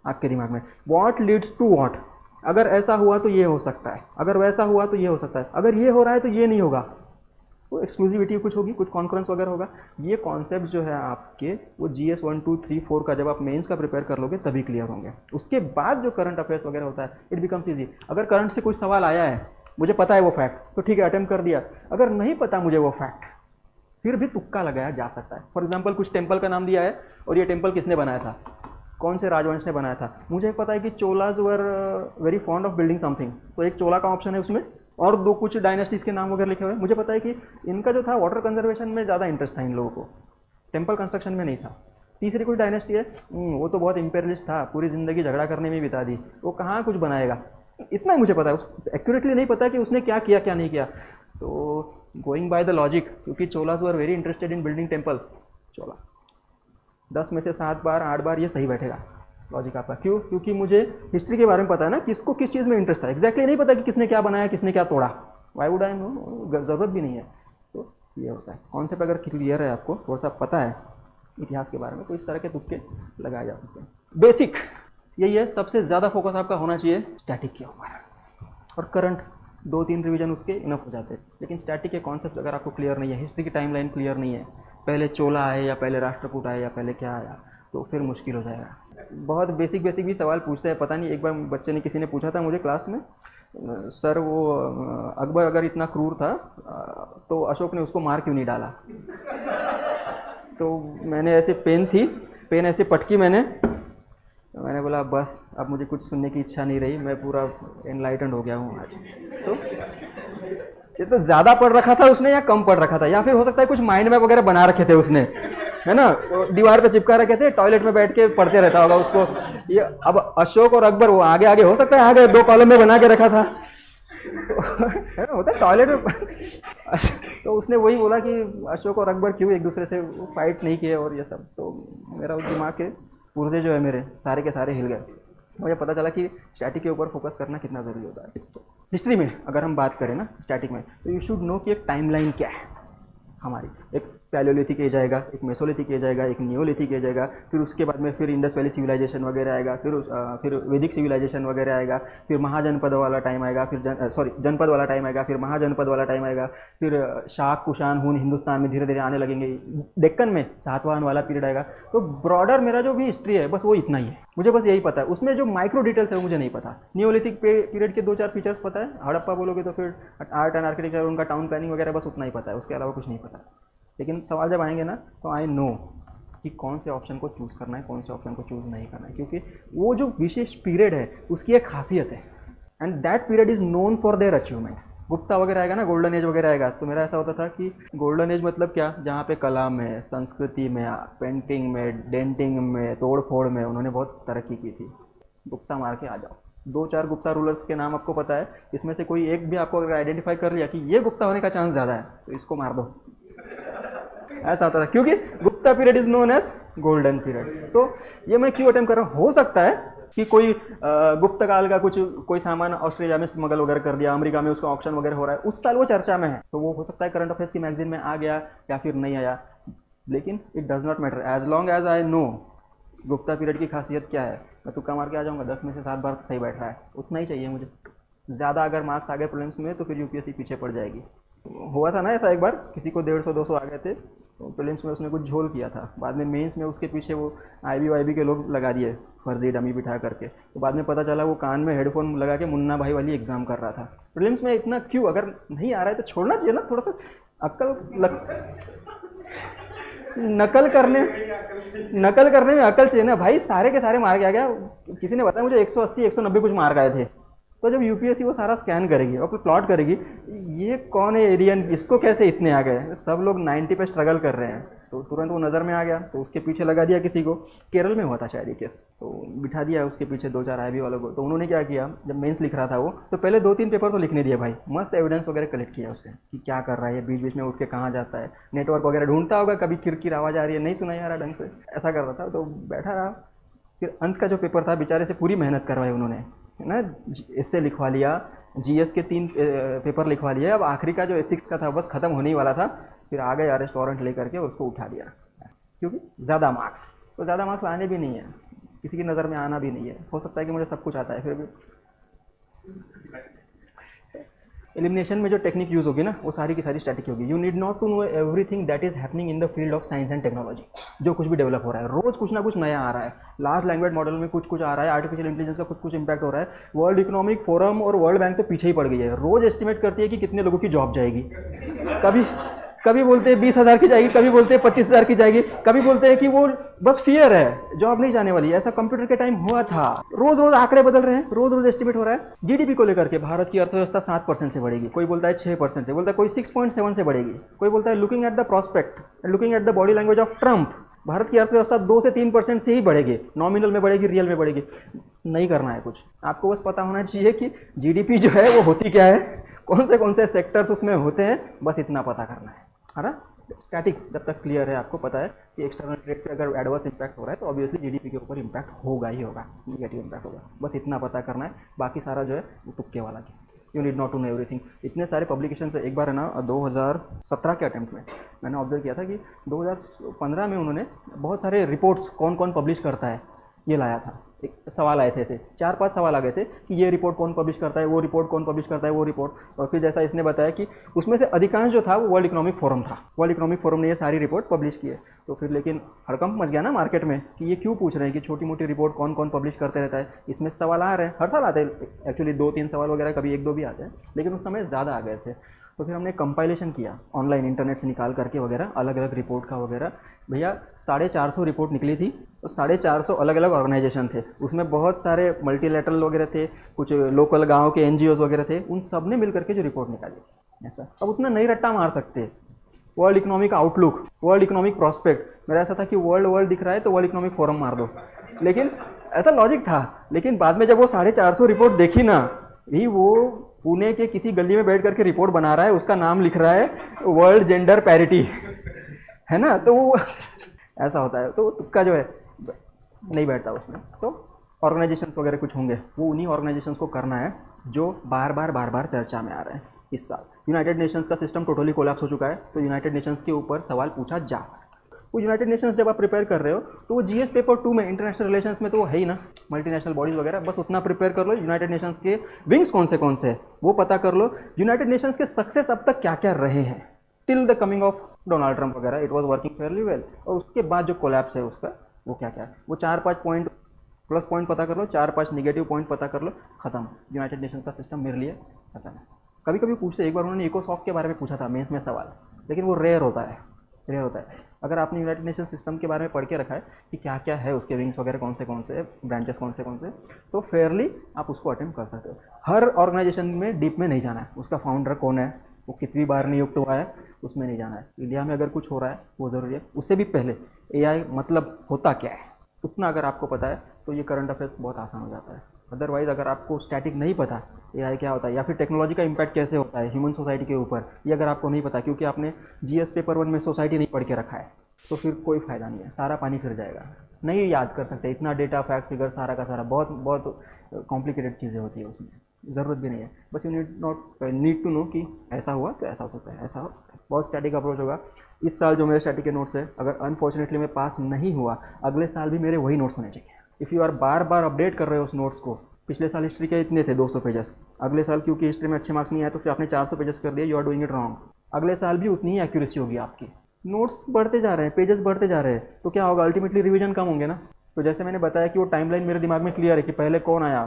Speaker 1: आपके दिमाग में। व्हाट लीड्स टू व्हाट, अगर ऐसा हुआ तो ये हो सकता है, अगर वैसा हुआ तो ये हो सकता है, अगर ये हो रहा है तो ये नहीं होगा, तो एक्सक्लूसिविटी कुछ होगी, कुछ कॉन्फ्रेंस वगैरह होगा। ये कॉन्सेप्ट जो है आपके वो जीएस 1, 2, 3, 4 का जब आप मेंस का प्रिपेयर कर लोगे तभी क्लियर होंगे। उसके बाद जो करंट अफेयर्स वगैरह होता है इट बिकम्स ईजी। अगर करंट से कुछ सवाल आया है, मुझे पता है वो फैक्ट, तो ठीक है अटेम्प्ट कर दिया। अगर नहीं पता मुझे वो फैक्ट, फिर भी तुक्का लगाया जा सकता है। फॉर एग्जाम्पल कुछ टेम्पल का नाम दिया है और ये टेम्पल किसने बनाया था, कौन से राजवंश ने बनाया था। मुझे पता है कि Cholas were very fond of building something, तो एक चोला का ऑप्शन है उसमें, और 2 कुछ डायनेस्टीज के नाम वगैरह लिखे हुए हैं। मुझे पता है कि इनका जो था वाटर कंजर्वेशन में ज़्यादा इंटरेस्ट था इन लोगों को, टेम्पल कंस्ट्रक्शन में नहीं था। तीसरी कुछ डायनेस्टी है, वो तो बहुत इंपेरियलिस्ट था, पूरी ज़िंदगी झगड़ा करने में बिता दी, वो कहाँ कुछ बनाएगा। इतना ही मुझे पता है, एक्यूरेटली नहीं पता कि उसने क्या किया क्या नहीं किया। तो गोइंग बाय द लॉजिक, क्योंकि Cholas were very interested in building temple, Chola 10 में से 7 बार 8 बार ये सही बैठेगा लॉजिक आपका। क्यों? क्योंकि मुझे हिस्ट्री के बारे में पता है ना, किसको किस चीज़ में इंटरेस्ट था। एग्जैक्टली नहीं पता कि किसने क्या बनाया किसने क्या तोड़ा, वाई वुड आई नो, ज़रूरत भी नहीं है। तो ये होता है। कॉन्सेप्ट अगर क्लियर है, आपको थोड़ा सा पता है इतिहास के बारे में, तो इस तरह के तुक्के लगाए जा सकते हैं। बेसिक यही है, सबसे ज़्यादा फोकस आपका होना चाहिए स्टैटिक के ऊपर, और करंट 2-3 रिवीजन उसके इनफ हो जाते हैं। लेकिन स्टैटिक के कॉन्सेप्ट अगर आपको क्लियर नहीं है, हिस्ट्री की टाइमलाइन क्लियर नहीं है, पहले चोला आए या पहले राष्ट्रकूट आए या पहले क्या आया, तो फिर मुश्किल हो जाएगा। बहुत बेसिक भी सवाल पूछते हैं। पता नहीं, एक बार बच्चे ने, किसी ने पूछा था मुझे क्लास में, सर वो अकबर अगर इतना क्रूर था तो अशोक ने उसको मार क्यों नहीं डाला। तो मैंने ऐसे पेन ऐसे पटकी मैंने बोला बस अब मुझे कुछ सुनने की इच्छा नहीं रही, मैं पूरा एनलाइटेंड हो गया हूँ आज। तो ये तो ज़्यादा पढ़ रखा था उसने या कम पढ़ रखा था, या फिर हो सकता है कुछ माइंड मैप वगैरह बना रखे थे उसने, है ना, तो दीवार पे चिपका रखे थे, टॉयलेट में बैठ के पढ़ते रहता होगा उसको। ये अब अशोक और अकबर वो आगे आगे हो सकता है, आगे 2 कॉलम में बना के रखा था, तो है ना, होता है टॉयलेट में। तो उसने वही बोला कि अशोक और अकबर क्यों एक दूसरे से फाइट नहीं किए और ये सब। तो मेरा उस दिमाग के पुर्जे जो है मेरे सारे के सारे हिल गए। मुझे पता चला कि स्टैटिक के ऊपर फोकस करना कितना ज़रूरी होता है। हिस्ट्री में अगर हम बात करें ना स्टैटिक में, तो यू शुड नो कि एक टाइमलाइन क्या है हमारी। एक पैलियोलिथिक एज आएगा, एक मेसोलिथिक एज आएगा, एक नियोलिथिक एज आएगा, फिर उसके बाद में फिर इंडस वैली सिविलाइजेशन वगैरह आएगा, फिर वैदिक सिविलाइजेशन वगैरह आएगा, फिर महाजनपद वाला टाइम आएगा, फिर जनपद वाला टाइम आएगा, फिर महाजनपद वाला टाइम आएगा, फिर शाक कुषाण हुन हिंदुस्तान में धीरे धीरे आने लगेंगे, डेक्कन में सातवाहन वाला पीरियड आएगा। तो ब्रॉडर मेरा जो भी हिस्ट्री है बस वो इतना ही है, मुझे बस यही पता है। उसमें जो माइक्रो डिटेल्स है वो मुझे नहीं पता। नियोलिथिक पीरियड के 2-4 फीचर्स पता है, हड़प्पा बोलोगे तो फिर आर्ट एंड आर्किटेक्चर, उनका टाउन प्लानिंग वगैरह, बस उतना ही पता है, उसके अलावा कुछ नहीं पता। लेकिन सवाल जब आएंगे ना, तो आई नो कि कौन से ऑप्शन को चूज़ करना है, कौन से ऑप्शन को चूज़ नहीं करना है, क्योंकि वो जो विशेष पीरियड है उसकी एक खासियत है, and that period is known for their achievement. Gupta वगैरह आएगा ना, गोल्डन एज वगैरह आएगा, तो मेरा ऐसा होता था कि गोल्डन एज मतलब क्या, जहाँ पे कला में, संस्कृति में, पेंटिंग में, डेंटिंग में, तोड़ फोड़ में उन्होंने बहुत तरक्की की थी। गुप्ता मार के आ जाओ। 2-4 गुप्ता रूलर्स के नाम आपको पता है, इसमें से कोई एक भी आपको अगर आइडेंटिफाई कर लिया कि ये गुप्ता होने का चांस ज़्यादा है, तो इसको मार दो। ऐसा होता था, क्योंकि Gupta period is known as golden period. तो ये मैं क्यों अटेम्प्ट कर रहा हूँ, हो सकता है कि कोई गुप्त काल का कोई सामान ऑस्ट्रेलिया में स्मगल वगैरह कर दिया, अमेरिका में उसका ऑक्शन वगैरह हो रहा है, उस साल वो चर्चा में है, तो वो हो सकता है करंट अफेयर्स की मैगजीन में आ गया या फिर नहीं आया। लेकिन it does not matter, as long as I know Gupta period की खासियत क्या है। मैं तुक्का मार के आ जाऊँगा, 10 में से 7 बार सही बैठ रहा है, उतना ही चाहिए मुझे। ज़्यादा अगर मार्क्स आ गए प्रीलिम्स में तो फिर यूपीएससी पीछे पड़ जाएगी। हुआ था ना ऐसा एक बार, किसी को 150-200 आ गए थे, तो प्रीलिम्स में उसने कुछ झोल किया था, बाद में मेंस में उसके पीछे वो आईबी के लोग लगा दिए फर्जी डमी बिठा करके, तो बाद में पता चला वो कान में हेडफोन लगा के मुन्ना भाई वाली एग्जाम कर रहा था। प्रीलिम्स में इतना क्यों, अगर नहीं आ रहा है तो छोड़ना चाहिए ना, थोड़ा सा नकल करने में अकल चाहिए ना भाई। सारे के सारे मार्क आ गया, किसी ने बताया मुझे 180-190 कुछ मार्क आए थे। तो जब यूपीएससी वो सारा स्कैन करेगी और फिर प्लॉट करेगी, ये कौन है एरियन, इसको कैसे इतने आ गए, सब लोग 90 पे स्ट्रगल कर रहे हैं, तो तुरंत वो नज़र में आ गया, तो उसके पीछे लगा दिया किसी को। केरल में हुआ था शायद ये केस, तो बिठा दिया उसके पीछे 2-4 आईबी वालों को। तो उन्होंने क्या किया, जब मेंस लिख रहा था वो, तो पहले 2-3 पेपर तो लिखने दिए भाई, मस्त एविडेंस वगैरह कलेक्ट किया उससे कि क्या कर रहा है, बीच बीच में उठ के कहाँ जाता है, नेटवर्क वगैरह ढूंढता होगा, कभी किरकिर आवाज़ आ रही है, नहीं सुनाई आ रहा ढंग से, ऐसा कर रहा था, तो बैठा रहा। फिर अंत का जो पेपर था, बेचारे से पूरी मेहनत करवाई उन्होंने, है ना, इससे लिखवा लिया, जीएस के 3 पेपर लिखवा लिए, अब आखिरी का जो एथिक्स का था बस खत्म होने ही वाला था, फिर आ गए अरेस्ट वारंट लेकर के उसको उठा दिया, क्योंकि ज़्यादा मार्क्स, तो ज़्यादा मार्क्स आने भी नहीं है, किसी की नज़र में आना भी नहीं है। हो सकता है कि मुझे सब कुछ आता है, फिर भी एलिमिनेशन में जो टेक्निक यूज़ होगी ना, वो सारी की सारी स्टैटिक होगी। You need not to know everything that is happening in the field of science and technology. जो कुछ भी डेवलप हो रहा है, रोज़ कुछ ना कुछ नया आ रहा है, लार्ज लैंग्वेज मॉडल में कुछ कुछ आ रहा है, आर्टिफिशियल इंटेलिजेंस का कुछ इम्पैक्ट हो रहा है। वर्ल्ड इकोनॉमिक फोरम और वर्ल्ड बैंक तो पीछे ही पड़ गई है, रोज़ एस्टिमेट करती है कि कितने लोगों की जॉब जाएगी। कभी बोलते हैं 20,000 की जाएगी, कभी बोलते हैं 25,000 की जाएगी, कभी बोलते हैं कि वो बस फियर है, जॉब नहीं जाने वाली है। ऐसा कंप्यूटर के टाइम हुआ था, रोज रोज आंकड़े बदल रहे हैं, रोज रोज एस्टिमेट हो रहा है। जीडीपी को लेकर के भारत की अर्थव्यवस्था 7% से बढ़ेगी, कोई बोलता है 6% से, बोलता है कोई 6.7 से बढ़ेगी, कोई बोलता है looking at the prospect, looking at the body language of Trump, Bharat की अर्थव्यवस्था 2 से 3% से ही बढ़ेगी, नॉमिनल में बढ़ेगी, रियल में बढ़ेगी। नहीं करना है कुछ, आपको बस पता होना चाहिए कि जीडीपी जो है वो होती क्या है, कौन से सेक्टर्स उसमें होते हैं, बस इतना पता करना है ना। स्टैटिक जब तक क्लियर है, आपको पता है कि एक्सटर्नल ट्रेड पे अगर एडवर्स इंपैक्ट हो रहा है तो ऑब्वियसली जीडीपी के ऊपर इंपैक्ट होगा ही होगा, नेगेटिव इंपैक्ट होगा, बस इतना पता करना है। बाकी सारा जो है वो तुक्के वाला you need not to know everything. इतने सारे पब्लिकेशन से एक बार है ना 2017 के अटेम्प्ट में मैंने ऑब्जर्व किया था कि 2015 में उन्होंने बहुत सारे रिपोर्ट्स कौन कौन पब्लिश करता है ये लाया था। एक सवाल आए थे ऐसे 4-5 सवाल आ गए थे कि ये रिपोर्ट कौन पब्लिश करता है, वो रिपोर्ट कौन पब्लिश करता है, वो रिपोर्ट। और फिर जैसा इसने बताया कि उसमें से अधिकांश जो था वो वर्ल्ड इकोनॉमिक फोरम था। वर्ल्ड इकोनॉमिक फोरम ने ये सारी रिपोर्ट पब्लिश की है। तो फिर लेकिन हड़कंप मच गया ना मार्केट में कि ये क्यों पूछ रहे हैं कि छोटी मोटी रिपोर्ट कौन कौन पब्लिश करते रहता है। इसमें सवाल आ रहे हैं, हर साल आते हैं एक्चुअली 2-3 सवाल वगैरह, कभी 1-2 भी आते हैं, लेकिन उस समय ज़्यादा आ गए थे। तो फिर हमने कंपाइलेशन किया ऑनलाइन इंटरनेट से निकाल करके वगैरह, अलग अलग रिपोर्ट का वगैरह। भैया 450 रिपोर्ट निकली थी, तो 450 अलग अलग ऑर्गेनाइजेशन थे, उसमें बहुत सारे मल्टीलैटरल वगैरह थे, कुछ लोकल गांव के एनजीओज वगैरह थे, उन सब ने मिल करके जो रिपोर्ट निकाली। ऐसा अब उतना नहीं रट्टा मार सकते। World economic outlook, world economic prospect, मेरा ऐसा था कि वर्ल्ड दिख रहा है तो वर्ल्ड इकोनॉमिक फोरम मार दो, लेकिन ऐसा लॉजिक था। लेकिन बाद में जब वो 450 रिपोर्ट देखी ना, भी वो पुणे के किसी गली में बैठ करके रिपोर्ट बना रहा है, उसका नाम लिख रहा है वर्ल्ड जेंडर पैरिटी, है ना, तो वो ऐसा होता है। तो तुक्का जो है नहीं बैठता उसमें। तो ऑर्गेनाइजेशंस वगैरह कुछ होंगे, वो उन्हीं ऑर्गेनाइजेशंस को करना है जो बार बार चर्चा में आ रहे हैं इस साल। यूनाइटेड नेशंस का सिस्टम टोटली कोलैप्स हो चुका है, तो यूनाइटेड नेशंस के ऊपर सवाल पूछा जा सकता है। वो यूनाइटेड नेशंस जब आप प्रिपेयर कर रहे हो तो वो जीएस पेपर 2 में इंटरनेशनल रिलेशंस में तो वो है ही ना, मल्टीनेशनल बॉडीज वगैरह, बस उतना प्रिपेयर कर लो। यूनाइटेड नेशंस के विंग्स कौन से है वो पता कर लो। यूनाइटेड नेशंस के सक्सेस अब तक क्या क्या रहे हैं till the coming of Donald Trump वगैरह, it was working fairly well. और उसके बाद जो कोलैप्स है उसका वो क्या क्या है, वो 4-5 पॉइंट प्लस पॉइंट पता कर लो, 4-5 नेगेटिव पॉइंट पता कर लो, खत्म। यूनाइटेड नेशंस का सिस्टम मेरे लिए खत्म है। कभी कभी पूछते, एक बार उन्होंने इकोसॉक के बारे में पूछा था मेंस में सवाल, लेकिन वो रेयर होता है। अगर आपने यूनाइटेड नेशन सिस्टम के बारे में पढ़ के रखा है कि क्या क्या है उसके विंग्स वगैरह कौन से ब्रांचेस कौन से तो फेयरली आप उसको अटेम्प्ट कर सकते हो। हर ऑर्गेनाइजेशन में डीप में नहीं जाना है, उसका फाउंडर कौन है, वो कितनी बार नियुक्त हुआ है, उसमें नहीं जाना है। इंडिया में अगर कुछ हो रहा है वो ज़रूरी है। उससे भी पहले एआई मतलब होता क्या है उतना अगर आपको पता है तो ये करंट अफेयर्स बहुत आसान हो जाता है। अदरवाइज़ अगर आपको स्टैटिक नहीं पता एआई क्या होता है या फिर टेक्नोलॉजी का इम्पैक्ट कैसे होता है ह्यूमन सोसाइटी के ऊपर, ये अगर आपको नहीं पता क्योंकि आपने जीएस पेपर 1 में सोसाइटी नहीं पढ़ के रखा है, तो फिर कोई फ़ायदा नहीं है, सारा पानी फिर जाएगा। नहीं याद कर सकते इतना डेटा, फैक्ट, फिगर, सारा का सारा, बहुत कॉम्प्लिकेटेड चीज़ें होती है उसमें, ज़रूरत भी नहीं है। बस यू नीड टू नो कि ऐसा हुआ तो ऐसा हो सकता है, ऐसा हो। बहुत स्टैटिक अप्रोच होगा। इस साल जो मेरे स्टैटिक के नोट्स है, अगर अनफॉर्चुनेटली मैं पास नहीं हुआ, अगले साल भी मेरे वही नोट्स होने चाहिए। If you are bar update कर रहे हो उस नोट्स को, पिछले साल हिस्ट्री के इतने थे 200 पेजेस, अगले साल क्योंकि हिस्ट्री में अच्छे मार्क्स नहीं आए तो फिर आपने 400 पेजेस कर दिए, you are doing it wrong. अगले साल भी उतनी ही एक्यूरेसी होगी आपकी। नोट्स बढ़ते जा रहे हैं, पेजेस बढ़ते जा रहे हैं, तो क्या होगा, अल्टीमेटली रिवीजन कम होंगे ना। तो जैसे मैंने बताया कि वो टाइमलाइन मेरे दिमाग में क्लियर है कि पहले कौन आया,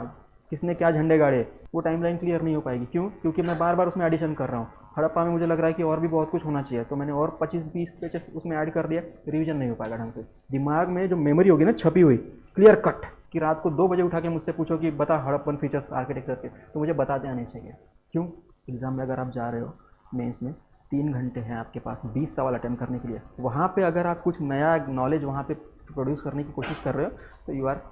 Speaker 1: किसने क्या झंडे गाड़े, वो टाइमलाइन क्लियर नहीं हो पाएगी। क्यों? क्योंकि मैं बार उसमें एडिशन कर रहा हूँ। हड़प्पा में मुझे लग रहा है कि और भी बहुत कुछ होना चाहिए, तो मैंने और 25-20 पेजेस उसमें ऐड कर दिया, रिवीजन नहीं हो पाएगा ढंग से। दिमाग में जो मेमोरी होगी ना छपी हुई, क्लियर कट, कि रात को 2 बजे उठा के मुझसे पूछो कि बता हड़प्पन फीचर्स आर्किटेक्चर के, तो मुझे बताते आने चाहिए। क्यों? एग्जाम में अगर आप जा रहे हो मेंस में 3 घंटे हैं आपके पास 20 सवाल अटेम्प्ट करने के लिए, वहाँ पे अगर आप कुछ नया नॉलेज वहाँ पे प्रोड्यूस करने की कोशिश कर रहे हो तो you are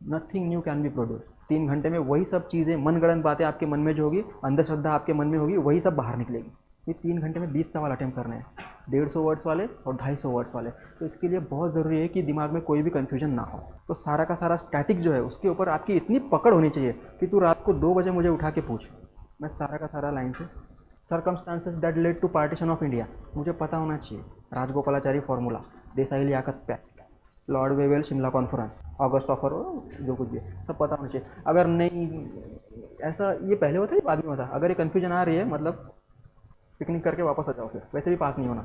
Speaker 1: nothing new can be produce. 3 घंटे में वही सब चीज़ें, मनगढ़ंत बातें आपके मन में जो होगी, अंधश्रद्धा आपके मन में होगी, वही सब बाहर निकलेगी। ये 3 घंटे में 20 सवाल अटेम्प्ट करने हैं, 150 वर्ड्स वाले और 250 वर्ड्स वाले। तो इसके लिए बहुत ज़रूरी है कि दिमाग में कोई भी कन्फ्यूजन ना हो। तो सारा का सारा स्टैटिक जो है उसके ऊपर आपकी इतनी पकड़ होनी चाहिए कि तू रात को 2 बजे मुझे उठा के पूछ, मैं सारा का सारा लाइन से circumstances that led to partition of India मुझे पता होना चाहिए। Rajagopalachari formula, Desai Liaquat pact, Lord Wavell Shimla conference, August offer, जो कुछ भी सब पता होना चाहिए। अगर नहीं ऐसा, ये पहले होता है बाद में होता है, अगर ये कन्फ्यूजन आ रही है मतलब पिकनिक करके वापस आ जाओ, फिर वैसे भी पास नहीं होना।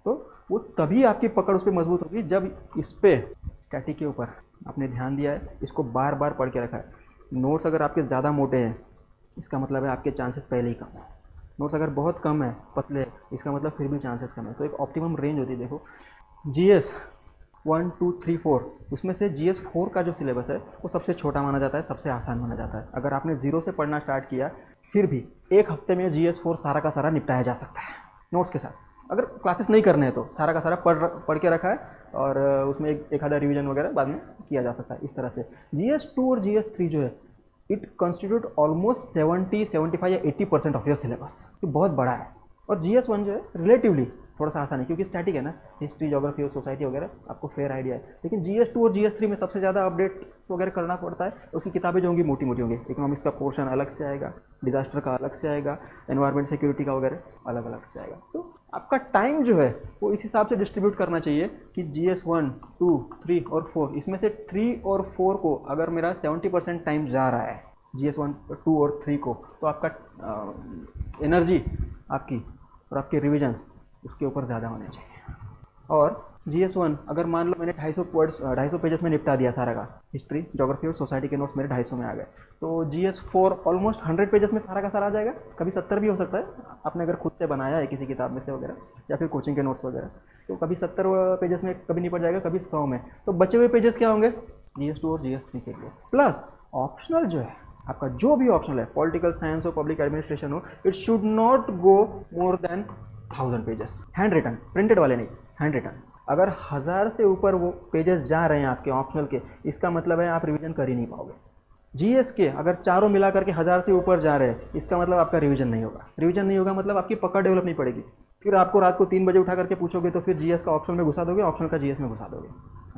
Speaker 1: तो वो तभी आपकी पकड़ उस पर मजबूत होगी जब इस पे स्टैटिक के ऊपर आपने ध्यान दिया है, इसको बार पढ़ के रखा है। नोट्स अगर आपके ज़्यादा मोटे हैं इसका मतलब है आपके चांसेस पहले ही कम है। नोट्स अगर बहुत कम है, पतले, इसका मतलब फिर भी चांसेस कम है। तो एक ऑप्टिमम रेंज होती है। देखो जीएस 1, 2, 3, 4, उसमें से जीएस 4 का जो सिलेबस है वो सबसे छोटा माना जाता है, सबसे आसान माना जाता है। अगर आपने 0 से पढ़ना स्टार्ट किया फिर भी 1 हफ्ते में जीएस 4 सारा का सारा निपटाया जा सकता है नोट्स के साथ। अगर क्लासेस नहीं करने हैं तो सारा का सारा पढ़ के रखा है और उसमें एक आधा रिवीजन वगैरह बाद में किया जा सकता है। इस तरह से जीएस 2 और जीएस 3 जो है इट कॉन्स्टिट्यूट ऑलमोस्ट 70, 75 या 80% ऑफ योर सिलेबस, तो बहुत बड़ा है। और जीएस 1 जो है रिलेटिवली थोड़ा सा आसान है क्योंकि स्टैटिक है ना, हिस्ट्री ज्योग्राफी और सोसाइटी वगैरह आपको फेयर आइडिया है। लेकिन GS2 और GS3 में सबसे ज़्यादा अपडेट वगैरह करना पड़ता है। उसकी किताबें जो होंगी मोटी मोटी होंगी, इकोनॉमिक्स का पोर्शन अलग से आएगा, डिजास्टर का अलग से आएगा, एनवायरमेंट सिक्योरिटी का वगैरह अलग अलग से आएगा। तो आपका टाइम जो है वो इस हिसाब से डिस्ट्रीब्यूट करना चाहिए कि GS1, 2, 3 और 4 इसमें से 3 और 4 को अगर मेरा 70% टाइम जा रहा है GS1, 2 और 3 को, तो आपका एनर्जी आपकी और आपके रिविजन्स उसके ऊपर ज़्यादा होने चाहिए। और GS1 अगर मान लो मैंने 250 पेजेस में निपटा दिया सारा का, हिस्ट्री ज्योग्राफी और सोसाइटी के नोट्स मेरे 250 में आ गए, तो GS4 ऑलमोस्ट 100 पेजेस में सारा का सारा आ जाएगा। कभी 70 भी हो सकता है, आपने अगर खुद से बनाया है किसी किताब में से वगैरह या फिर कोचिंग के नोट्स वगैरह, तो कभी 70 पेजेस में कभी निपट जाएगा, कभी 100 में। तो बचे हुए पेजेस क्या होंगे GS2 और GS3 के लिए। प्लस ऑप्शनल जो है आपका, जो भी ऑप्शनल है, पॉलिटिकल साइंस हो, पब्लिक एडमिनिस्ट्रेशन हो, it should not go more than 1000 pages, handwritten, printed वाले नहीं, हैंड रिटन। अगर 1000 से ऊपर वो पेजेस जा रहे हैं आपके ऑप्शनल के, इसका मतलब है आप रिवीजन कर ही नहीं पाओगे। GS के अगर चारों मिला करके 1000 से ऊपर जा रहे हैं, इसका मतलब आपका रिवीजन नहीं होगा। रिवीजन नहीं होगा मतलब आपकी पकड़ डेवलप नहीं पड़ेगी। फिर आपको रात को 3 बजे उठा करके पूछोगे तो फिर GS का ऑप्शनल में घुसा दोगे, ऑप्शनल का GS में घुसा दोगे,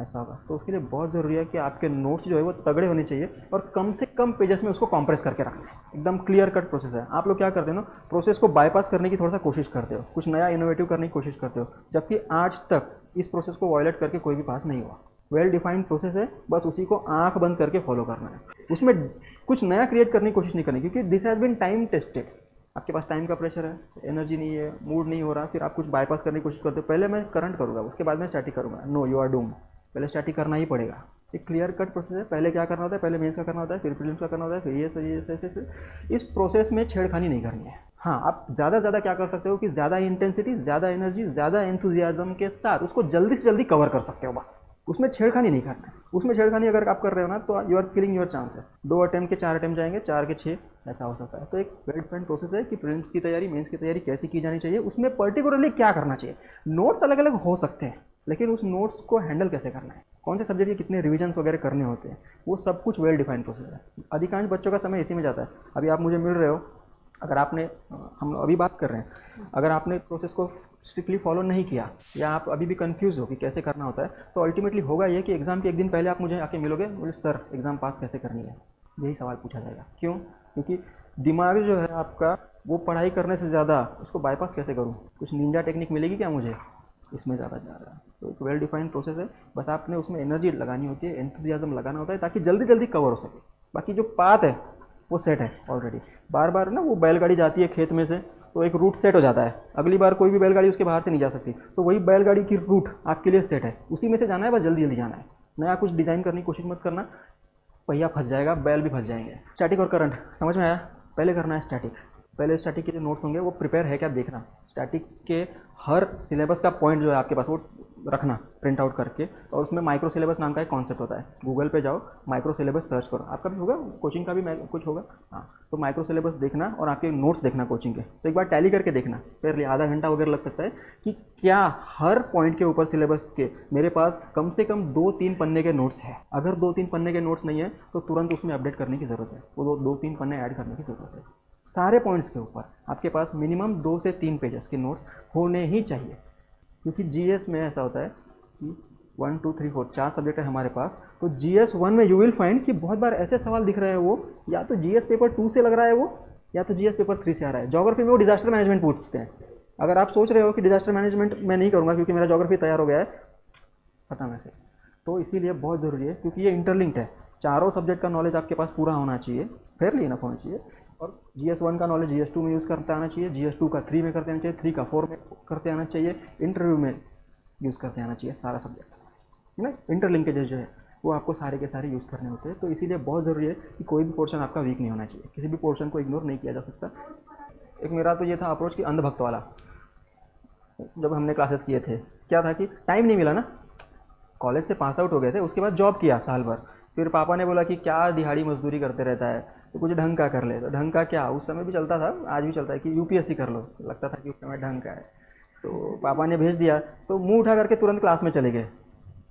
Speaker 1: ऐसा होगा। तो उसके लिए बहुत ज़रूरी है कि आपके नोट्स जो है वो तगड़े होने चाहिए और कम से कम पेजेस में उसको कॉम्प्रेस करके रखना है। एकदम क्लियर कट प्रोसेस है। आप लोग क्या करते हो ना, प्रोसेस को बाईपास करने की थोड़ा सा कोशिश करते हो, कुछ नया इनोवेटिव करने की कोशिश करते हो, जबकि आज तक इस प्रोसेस को वायलेट करके कोई भी पास नहीं हुआ। वेल डिफाइंड प्रोसेस है, बस उसी को आंख बंद करके फॉलो करना है। उसमें कुछ नया क्रिएट करने की कोशिश नहीं करनी, क्योंकि this has been time tested. आपके पास टाइम का प्रेशर है, एनर्जी नहीं है, मूड नहीं हो रहा, फिर आप कुछ बाईपास करने की कोशिश करते हो। पहले मैं करंट करूँगा, उसके बाद मैं स्टैटिक करूँगा। No, you are doomed. पहले स्टैटिक करना ही पड़ेगा। एक क्लियर कट प्रोसेस है। पहले क्या करना होता है, पहले मेंस का करना होता है, फिर प्रीलिम्स का करना होता है, फिर ये इस प्रोसेस में छेड़खानी नहीं करनी है। हाँ, आप ज़्यादा से ज़्यादा क्या कर सकते हो कि ज़्यादा इंटेंसिटी, ज़्यादा एनर्जी, ज़्यादा एंथुजियाज्म के साथ उसको जल्दी से जल्दी कवर कर सकते हो, बस उसमें छेड़खानी नहीं करना है। उसमें छेड़खानी अगर आप कर रहे हो ना, तो you are killing your chances. 2 attempt के 4 अटेम्प्ट जाएंगे, 4 के 6, ऐसा हो सकता है। तो एक वेल डिफाइंड प्रोसेस है कि प्रीलिम्स की तैयारी, मेंस की तैयारी कैसे की जानी चाहिए, उसमें पर्टिकुलरली क्या करना चाहिए। नोट्स अलग अलग हो सकते हैं, लेकिन उस नोट्स को हैंडल कैसे करना है, कौन से सब्जेक्ट के कितने रिविजन वगैरह करने होते हैं, वो सब कुछ वेल डिफाइंड प्रोसेस है। अधिकांश बच्चों का समय इसी में जाता है। अभी आप मुझे मिल रहे हो, अगर आपने, हम अभी बात कर रहे हैं, अगर आपने प्रोसेस को स्ट्रिक्टली फॉलो नहीं किया या आप अभी भी कंफ्यूज हो कि कैसे करना होता है, तो अल्टीमेटली होगा ये कि एग्जाम के एक दिन पहले आप मुझे आके मिलोगे, बोले सर एग्ज़ाम पास कैसे करनी है, यही सवाल पूछा जाएगा। क्यों? क्योंकि दिमाग जो है आपका, वो पढ़ाई करने से ज़्यादा उसको बाईपास कैसे करूँ, कुछ निंजा टेक्निक मिलेगी क्या मुझे, इसमें ज़्यादा जा रहा है। तो एक वेल डिफाइंड प्रोसेस है, बस आपने उसमें एनर्जी लगानी होती है, एंथुसियाज्म लगाना होता है, ताकि जल्दी जल्दी कवर हो सके। बाकी जो पाथ है वो सेट है ऑलरेडी। बार बार ना वो बैलगाड़ी जाती है खेत में से, तो एक रूट सेट हो जाता है, अगली बार कोई भी बैलगाड़ी उसके बाहर से नहीं जा सकती, तो वही बैलगाड़ी की रूट आपके लिए सेट है, उसी में से जाना है, बस जल्दी जल्दी जाना है। नया कुछ डिज़ाइन करने की कोशिश मत करना, पहिया फंस जाएगा, बैल भी फंस जाएंगे। स्टैटिक और करंट समझ में आया? पहले करना है स्टैटिक। पहले स्टैटिक के जो नोट्स होंगे वो प्रिपेयर है क्या देखना। स्टैटिक के हर सिलेबस का पॉइंट जो है आपके पास वो रखना प्रिंट आउट करके, और उसमें माइक्रो सिलेबस नाम का एक कॉन्सेप्ट होता है। गूगल पे जाओ, माइक्रो सिलेबस सर्च करो, आपका भी होगा, कोचिंग का भी कुछ होगा, हाँ। तो माइक्रो सिलेबस देखना और आपके नोट्स देखना कोचिंग के, तो एक बार टैली करके देखना, फिर आधा घंटा वगैरह लग सकता है कि क्या हर पॉइंट के ऊपर सिलेबस के मेरे पास कम से कम 2-3 पन्ने के नोट्स है। अगर 2-3 पन्ने के नोट्स नहीं है तो तुरंत उसमें अपडेट करने की ज़रूरत है, वो 2-3 पन्ने ऐड करने की ज़रूरत है। सारे पॉइंट्स के ऊपर आपके पास मिनिमम 2 से 3 पेजेस के नोट्स होने ही चाहिए, क्योंकि GS में ऐसा होता है कि 1, 2, 3, 4 4 सब्जेक्ट है हमारे पास। तो GS1 में यू विल फाइंड कि बहुत बार ऐसे सवाल दिख रहे हैं, वो या तो GS पेपर 2 से लग रहा है वो, या तो GS पेपर 3 से आ रहा है। ज्योग्राफी में वो डिजास्टर मैनेजमेंट पूछते हैं। अगर आप सोच रहे हो कि डिजास्टर मैनेजमेंट मैं नहीं करूँगा क्योंकि मेरा ज्योग्राफी तैयार हो गया है, पता मैं से, तो इसीलिए बहुत ज़रूरी है, क्योंकि ये इंटरलिंक्ड है। चारों सब्जेक्ट का नॉलेज आपके पास पूरा होना चाहिए, फेयरली इनफ होना चाहिए। और GS1 का नॉलेज GS2 में यूज़ करते आना चाहिए, GS2 का 3 में करते आना चाहिए, 3 का 4 में करते आना चाहिए, इंटरव्यू में यूज़ करते आना चाहिए सारा सब्जेक्ट, है ना। इंटरलिंकेजेस जो है वो आपको सारे के सारे यूज़ करने होते हैं। तो इसीलिए बहुत ज़रूरी है कि कोई भी पोर्शन आपका वीक नहीं होना चाहिए, किसी भी पोर्शन को इग्नोर नहीं किया जा सकता। एक मेरा तो ये था अप्रोच कि अंधभक्त वाला, जब हमने क्लासेस किए थे क्या था कि टाइम नहीं मिला ना, कॉलेज से पास आउट हो गए थे, उसके बाद जॉब किया साल भर, फिर पापा ने बोला कि क्या दिहाड़ी मजदूरी करते रहता है, तो कुछ ढंग का कर ले। तो ढंग का क्या, उस समय भी चलता था, आज भी चलता है कि UPSC कर लो, लगता था कि उस समय ढंग का है। तो पापा ने भेज दिया, तो मुंह उठा करके तुरंत क्लास में चले गए।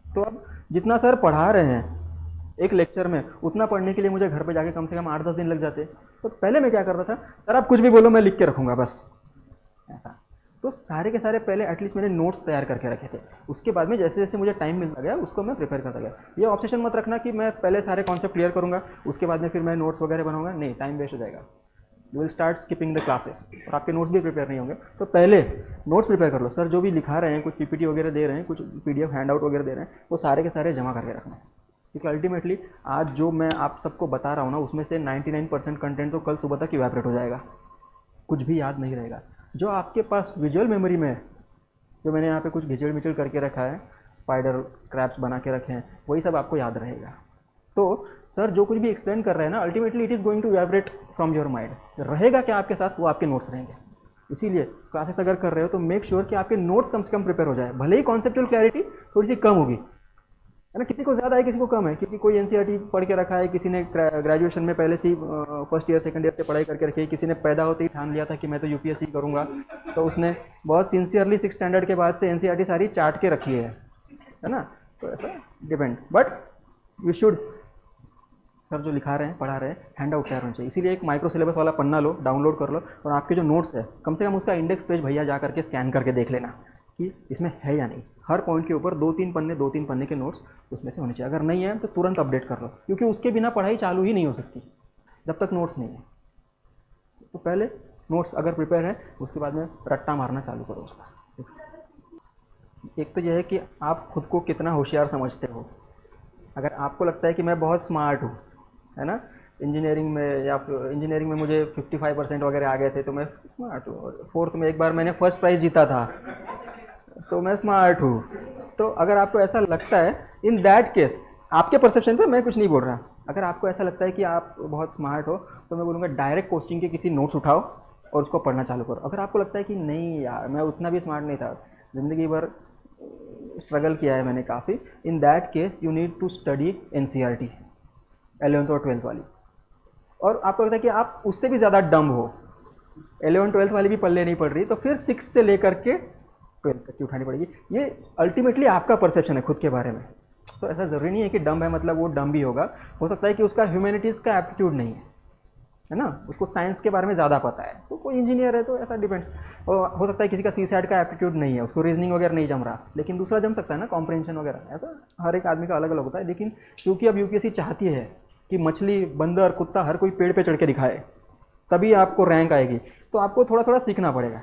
Speaker 1: तो अब जितना सर पढ़ा रहे हैं एक लेक्चर में, उतना पढ़ने के लिए मुझे घर पे जाके कम से कम 8-10 दिन लग जाते। तो पहले मैं क्या करता था, सर आप कुछ भी बोलो मैं लिख के रखूँगा बस, ऐसा। तो सारे के सारे पहले एटलीस्ट मैंने नोट्स तैयार करके रखे थे, उसके बाद में जैसे जैसे मुझे टाइम मिलता गया उसको मैं प्रिपेयर करता गया। ये ऑब्सेशन मत रखना कि मैं पहले सारे कॉन्सेप्ट क्लियर करूँगा उसके बाद में फिर मैं नोट्स वगैरह बनाऊंगा, नहीं, टाइम वेस्ट हो जाएगा। You will start skipping the classes और आपके नोट्स भी प्रिपेयर नहीं होंगे। तो पहले नोट्स प्रिपेयर कर लो। सर जो भी लिखा रहे हैं, कुछ पीपीटी वगैरह दे रहे हैं, कुछ पीडीएफ हैंड आउट वगैरह दे रहे हैं, वो सारे के सारे जमा करके रखना, क्योंकि अल्टीमेटली आज जो मैं आप सबको बता रहा हूँ ना, उसमें से 99% कंटेंट तो कल सुबह तक इवैपोरेट हो जाएगा, कुछ भी याद नहीं रहेगा। जो आपके पास विजुअल मेमोरी में है, जो मैंने यहाँ पे कुछ घिचड़ मिचड़ करके रखा है, स्पाइडर क्रैप्स बना के रखे हैं, वही सब आपको याद रहेगा। तो सर जो कुछ भी एक्सप्लेन कर रहे हैं ना, ultimately it is going to evaporate from your mind. रहेगा क्या आपके साथ, वो आपके नोट्स रहेंगे। इसीलिए क्लासेस अगर कर रहे हो तो मेक श्योर कि आपके नोट्स कम से कम प्रिपेयर हो जाए, भले ही कॉन्सेप्चुअल क्लैरिटी थोड़ी सी कम होगी, है ना, किसी को ज़्यादा है किसी को कम है, क्योंकि कोई एनसीईआरटी पढ़ के रखा है, किसी ने ग्रेजुएशन में पहले से ही फर्स्ट ईयर सेकंड ईयर से पढ़ाई करके रखी है, किसी ने पैदा होते ही ठान लिया था कि मैं तो यूपीएससी करूँगा, तो उसने बहुत सिंसियरली 6th स्टैंडर्ड के बाद से एनसीईआरटी सारी चाट के रखी है ना। तो ऐसा depend, but we should, sir जो लिखा रहे हैं पढ़ा रहे हैं, हैंड आउट तैयार होना चाहिए। इसीलिए एक माइक्रो सिलेबस वाला पन्ना लो, डाउनलोड कर लो, और आपके जो नोट्स है कम से कम उसका इंडेक्स पेज भैया जा करके स्कैन करके देख लेना कि इसमें है या नहीं। हर पॉइंट के ऊपर 2-3 पन्ने के नोट्स उसमें से होने चाहिए। अगर नहीं है तो तुरंत अपडेट कर लो, क्योंकि उसके बिना पढ़ाई चालू ही नहीं हो सकती जब तक नोट्स नहीं है। तो पहले नोट्स अगर प्रिपेयर है, उसके बाद में रट्टा मारना चालू करो उसका। एक तो यह है कि आप खुद को कितना होशियार समझते हो। अगर आपको लगता है कि मैं बहुत स्मार्ट हूँ, है ना, इंजीनियरिंग में या इंजीनियरिंग में मुझे 55% वगैरह आ गए थे तो मैं स्मार्ट हूँ, 4th में एक बार मैंने फर्स्ट प्राइज़ जीता था तो मैं स्मार्ट हूँ। तो अगर आपको ऐसा लगता है, इन दैट केस आपके परसेप्शन पे मैं कुछ नहीं बोल रहा, अगर आपको ऐसा लगता है कि आप बहुत स्मार्ट हो तो मैं बोलूँगा डायरेक्ट कोचिंग के किसी नोट्स उठाओ और उसको पढ़ना चालू करो। अगर आपको लगता है कि नहीं यार मैं उतना भी स्मार्ट नहीं था, ज़िंदगी भर स्ट्रगल किया है मैंने काफ़ी, in that case you need to study NCERT 11th और 12th वाली। और आपको लगता है कि आप उससे भी ज़्यादा डम हो, 11th 12th वाली भी पल्ले नहीं पड़ रही, तो फिर 6 से लेकर के 12th तक की उठानी पड़ेगी। ये अल्टीमेटली आपका परसेप्शन है खुद के बारे में। तो ऐसा ज़रूरी नहीं है कि डम है मतलब वो डम भी होगा, हो सकता है कि उसका ह्यूमैनिटीज़ का एप्टीट्यूड नहीं है ना, उसको साइंस के बारे में ज़्यादा पता है, तो कोई इंजीनियर है, तो ऐसा डिपेंड्स। हो सकता है किसी का सीसैट का एप्टीट्यूड नहीं है, उसको रीजनिंग वगैरह नहीं जम रहा, लेकिन दूसरा जम सकता है ना, कॉम्प्रहेंशन वगैरह। ऐसा हर एक आदमी का अलग अलग होता है। लेकिन क्योंकि अब यूपीएससी चाहती है कि मछली, बंदर, कुत्ता हर कोई पेड़ पे चढ़ के दिखाए तभी आपको रैंक आएगी, तो आपको थोड़ा थोड़ा सीखना पड़ेगा,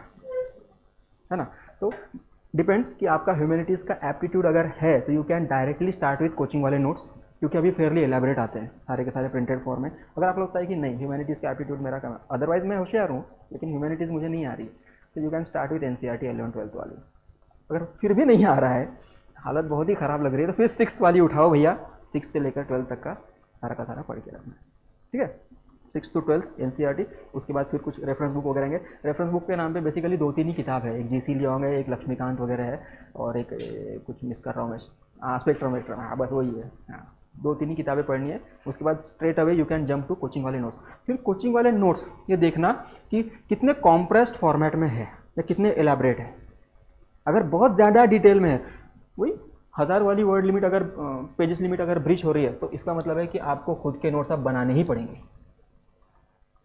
Speaker 1: है ना। तो डिपेंड्स कि आपका ह्यूमैनिटीज़ का एप्टीट्यूड अगर है तो you can directly start with coaching वाले नोट्स, क्योंकि अभी फेयरली एलैबोरेट आते हैं सारे के सारे प्रिंटेड फॉर्म में। अगर आपको लगता है कि नहीं ह्यूमैनिटीज़ का एप्टीट्यूड मेरा कम है, अदरवाइज मैं होशियार हूँ लेकिन ह्यूमैनिटीज़ मुझे नहीं आ रही, तो you can start with NCERT 11th 12th वाली। अगर फिर भी नहीं आ रहा है, हालत बहुत ही ख़राब लग रही है, तो फिर 6th वाली उठाओ भैया, 6 से लेकर 12th तक का सारा पढ़ के रखना, ठीक है। 6th to 12th एनसीईआरटी, उसके बाद फिर कुछ रेफरेंस बुक वगैरह हैं। रेफरेंस बुक के नाम पे बेसिकली 2-3 ही किताब है, एक जीसी लियोंग है, एक लक्ष्मीकांत वगैरह है, और एक कुछ मिस कर रहा हूँ मैं, स्पेक्ट्रोमीटर, हाँ बस वही है। हाँ 2-3 ही किताबें पढ़नी है, उसके बाद straight away you can jump to coaching वाले नोट्स। फिर कोचिंग वाले नोट्स ये देखना कि कितने कॉम्प्रेस्ड फॉर्मेट में है या कितने एलैबोरेट है। अगर बहुत ज़्यादा डिटेल में है, वही 1000 वाली वर्ड लिमिट अगर पेजेस लिमिट अगर ब्रीच हो रही है, तो इसका मतलब है कि आपको खुद के नोट्स अब बनाने ही पड़ेंगे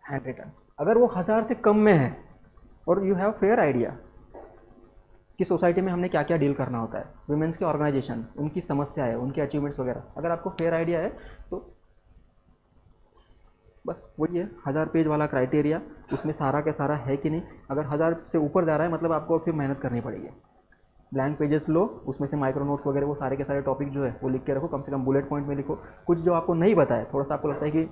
Speaker 1: हैंड रिटन। अगर वो 1000 से कम में है और यू हैव फेयर आइडिया कि सोसाइटी में हमने क्या क्या डील करना होता है, वुमेन्स के ऑर्गेनाइजेशन, उनकी समस्या है, उनके अचीवमेंट्स वगैरह, अगर आपको फेयर आइडिया है तो बस वही है 1000 पेज वाला क्राइटेरिया, उसमें सारा का सारा है कि नहीं। अगर 1000 से ऊपर जा रहा है मतलब आपको फिर मेहनत करनी पड़ेगी। ब्लैंक पेजेस लो, उसमें से माइक्रो नोट्स वगैरह वो सारे के सारे टॉपिक जो है वो लिख के रखो, कम से कम बुलेट पॉइंट में लिखो। कुछ जो आपको नहीं पता है, थोड़ा सा आपको लगता है कि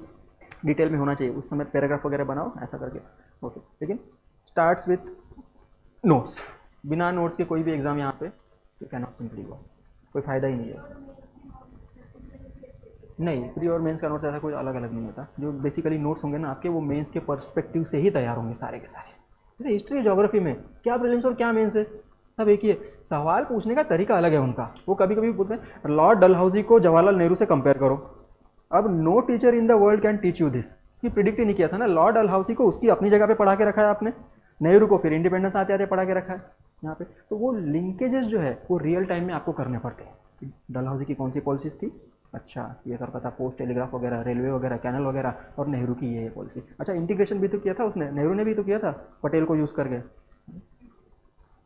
Speaker 1: डिटेल में होना चाहिए, उस समय पैराग्राफ वगैरह बनाओ ऐसा करके, ओके। लेकिन स्टार्ट्स विथ नोट्स, बिना नोट्स के कोई भी एग्जाम यहाँ पे you can not simply go, कोई फ़ायदा ही नहीं है। नहीं, प्री और मेंस का नोट्स ऐसा कोई अलग अलग नहीं होता। जो बेसिकली नोट्स होंगे ना आपके, वो मेंस के पर्सपेक्टिव से ही तैयार होंगे सारे के सारे। जैसे हिस्ट्री ज्योग्राफी में क्या प्रीलिम्स और क्या मेंस है, सब एक ही है, सवाल पूछने का तरीका अलग है उनका। वो कभी कभी पूछते हैं लॉर्ड डलहौजी को जवाहरलाल नेहरू से कंपेयर करो। अब no teacher in the world can teach you this, कि प्रिडिक्ट ही नहीं किया था ना। लॉर्ड डलहौजी को उसकी अपनी जगह पे पढ़ा के रखा है आपने, नेहरू को फिर इंडिपेंडेंस आते आते पढ़ा के रखा है यहाँ पे। तो वो लिंकेजेस जो है वो रियल टाइम में आपको करने पड़ते हैं। डलहौजी की कौन सी पॉलिसीज थी, अच्छा ये करता था पोस्ट टेलीग्राफ वगैरह, रेलवे वगैरह, कैनल वगैरह, और नेहरू की ये पॉलिसी। अच्छा इंटीग्रेशन भी तो किया था उसने, नेहरू ने भी तो किया था पटेल को यूज़ करके।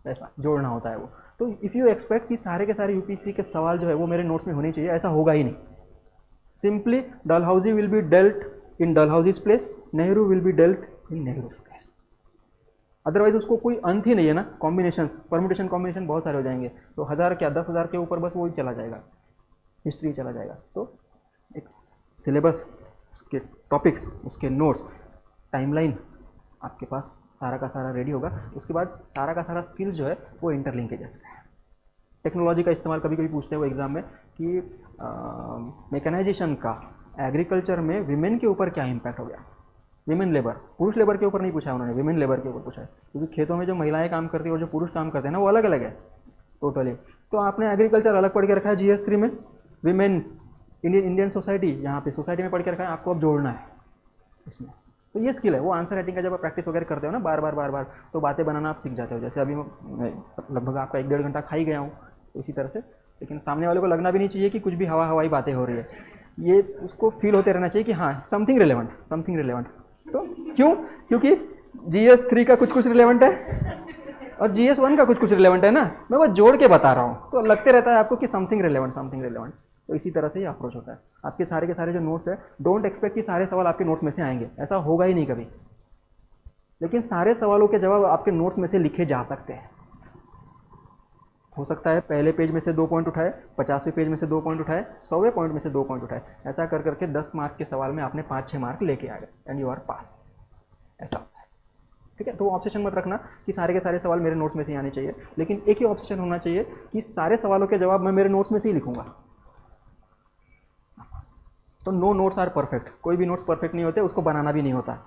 Speaker 1: ऐसा जोड़ना होता है वो। तो इफ़ यू एक्सपेक्ट कि सारे के सारे यूपीएससी के सवाल जो है वो मेरे नोट्स में होने चाहिए, ऐसा होगा ही नहीं। Simply Dalhousie will be dealt in Dalhousie's place, Nehru will be dealt in Nehru place. Otherwise उसको कोई अंत ही नहीं है ना, कॉम्बिनेशन परम्यूटेशन कॉम्बिनेशन बहुत सारे हो जाएंगे, तो 1000 क्या 10,000 के ऊपर बस वही चला जाएगा, हिस्ट्री चला जाएगा। तो एक सिलेबस, उसके टॉपिक्स, उसके नोट्स, टाइमलाइन आपके पास सारा का सारा रेडी होगा। उसके बाद सारा का सारा स्किल्स जो है वो इंटरलिंकेजेस है। टेक्नोलॉजी का इस्तेमाल कभी कभी पूछते हैं वो एग्जाम में कि मैकेनाइजेशन का एग्रीकल्चर में विमेन के ऊपर क्या इम्पैक्ट हो गया। विमेन लेबर, पुरुष लेबर के ऊपर नहीं पूछा उन्होंने, विमेन लेबर के ऊपर पूछा है, क्योंकि खेतों में जो महिलाएं काम करती है और जो पुरुष काम करते हैं ना वो अलग अलग है टोटली। तो आपने एग्रीकल्चर अलग पढ़ के रखा है GS3 में, विमेन इंडियन सोसाइटी यहाँ पे सोसाइटी में पढ़ के रखा है, आपको अब जोड़ना है इसमें। तो ये स्किल है, वो आंसर राइटिंग का जब आप प्रैक्टिस वगैरह करते हो ना बार बार तो बातें बनाना आप सीख जाते हो। जैसे अभी मैं लगभग आपका 1-1.5 घंटा खा ही गया हूँ इसी तरह से, लेकिन सामने वाले को लगना भी नहीं चाहिए कि कुछ भी हवाई बातें हो रही है, ये उसको फील होते रहना चाहिए कि हाँ समथिंग रिलेवेंट। तो क्यों? क्योंकि GS3 का कुछ रिलेवेंट है और GS1 का कुछ रिलेवेंट है ना, मैं वो जोड़ के बता रहा हूँ, तो लगते रहता है आपको कि समथिंग रिलेवेंट। तो इसी तरह से ही अप्रोच होता है। आपके सारे के सारे जो नोट्स है, डोंट एक्सपेक्ट कि सारे सवाल आपके नोट्स में से आएंगे, ऐसा होगा ही नहीं कभी, लेकिन सारे सवालों के जवाब आपके नोट्स में से लिखे जा सकते हैं। हो सकता है पहले पेज में से 2 पॉइंट उठाए, 50वें पेज में से 2 पॉइंट उठाए, 100वें पॉइंट में से 2 पॉइंट उठाए, ऐसा कर करके 10 मार्क के सवाल में आपने 5-6 मार्क लेके आ गए एंड यू आर पास, ऐसा होता है। ठीक है, तो ऑब्सेशन मत रखना कि सारे के सारे सवाल मेरे नोट्स में से ही आने चाहिए, लेकिन एक ही ऑब्सेशन होना चाहिए कि सारे सवालों के जवाब मैं मेरे नोट्स में से ही लिखूंगा। तो नो नोट्स आर परफेक्ट, कोई भी नोट्स परफेक्ट नहीं होते, उसको बनाना भी नहीं होता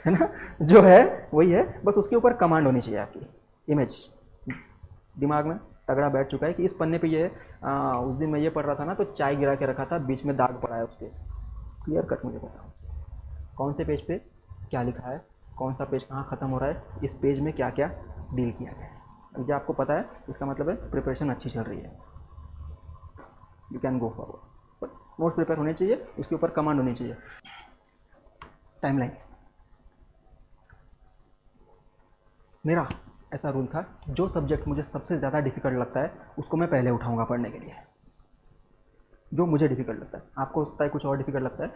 Speaker 1: है ना, जो है वही है, बस उसके ऊपर कमांड होनी चाहिए, आपकी इमेज दिमाग में तगड़ा बैठ चुका है कि इस पन्ने पे ये उस दिन मैं ये पढ़ रहा था ना तो चाय गिरा के रखा था, बीच में दाग पड़ा है उसके, क्लियर कट मुझे पता कौन से पेज पे क्या लिखा है, कौन सा पेज कहाँ ख़त्म हो रहा है, इस पेज में क्या क्या डील किया गया है। जब आपको पता है इसका मतलब है प्रिपरेशन अच्छी चल रही है, you can go forward. Notes prepare होने चाहिए, उसके ऊपर कमांड होनी चाहिए। टाइमलाइन, मेरा ऐसा रूल था, जो सब्जेक्ट मुझे सबसे ज़्यादा डिफिकल्ट लगता है उसको मैं पहले उठाऊंगा पढ़ने के लिए, जो मुझे डिफिकल्ट लगता है। आपको लगता है कुछ और डिफिकल्ट लगता है,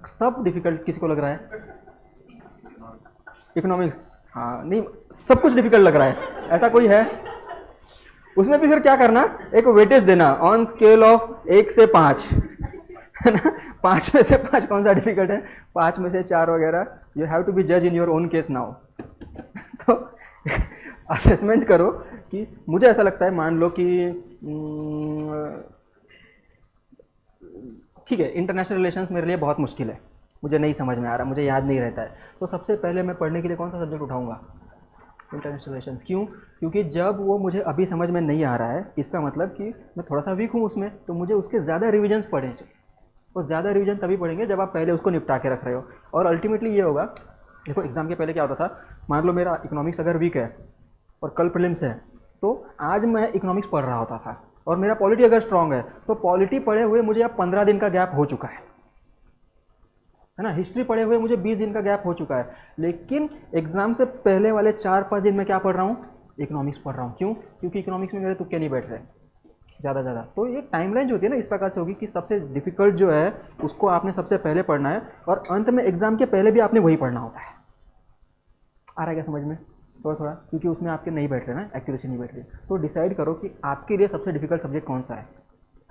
Speaker 1: सब डिफिकल्ट किसी को लग रहा है, इकोनॉमिक्स, हाँ नहीं सब कुछ डिफिकल्ट लग रहा है, ऐसा कोई है? उसमें भी फिर क्या करना, एक वेटेज देना ऑन स्केल ऑफ 1 से 5 है ना, 5 में से 5 कौन सा डिफिकल्ट है, 5 में से 4 वगैरह, यू हैव टू बी जज in your own case now. तो असेसमेंट करो कि मुझे ऐसा लगता है, मान लो कि ठीक है इंटरनेशनल रिलेशंस मेरे लिए बहुत मुश्किल है, मुझे नहीं समझ में आ रहा, मुझे याद नहीं रहता है, तो सबसे पहले मैं पढ़ने के लिए कौन सा सब्जेक्ट उठाऊंगा, इंटरनेशनल रिलेशंस। क्यों? क्योंकि जब वो मुझे अभी समझ में नहीं आ रहा है, इसका मतलब कि मैं थोड़ा सा वीक हूँ उसमें, तो मुझे उसके ज़्यादा रिविजन्स पढ़ने चाहिए, और ज़्यादा रिविजन तभी पढ़ेंगे जब आप पहले उसको निपटा के रख रहे हो। और अल्टीमेटली ये होगा, देखो एग्जाम के पहले क्या होता था, मान लो मेरा इकोनॉमिक्स अगर वीक है और कल प्रीलिम्स है, तो आज मैं इकोनॉमिक्स पढ़ रहा होता था, और मेरा पॉलिटी अगर स्ट्रांग है तो पॉलिटी पढ़े हुए मुझे अब 15 दिन का गैप हो चुका है ना, हिस्ट्री पढ़े हुए मुझे 20 दिन का गैप हो चुका है, लेकिन एग्जाम से पहले वाले 4-5 दिन में क्या पढ़ रहा हूँ, इकोनॉमिक्स पढ़ रहा हूँ। क्यों? क्योंकि इकोनॉमिक्स में मेरे तुक्के नहीं बैठ रहे ज़्यादा। तो ये टाइमलाइन जो होती है ना, इस प्रकार से होगी कि सबसे डिफिकल्ट जो है उसको आपने सबसे पहले पढ़ना है, और अंत में एग्जाम के पहले भी आपने वही पढ़ना होता है। आ रहा है क्या समझ में? थोड़ा, क्योंकि उसमें आपके नहीं बैठ रहे ना, एक्यूरेसी नहीं बैठ रही। तो डिसाइड करो कि आपके लिए सबसे डिफिकल्ट सब्जेक्ट कौन सा है,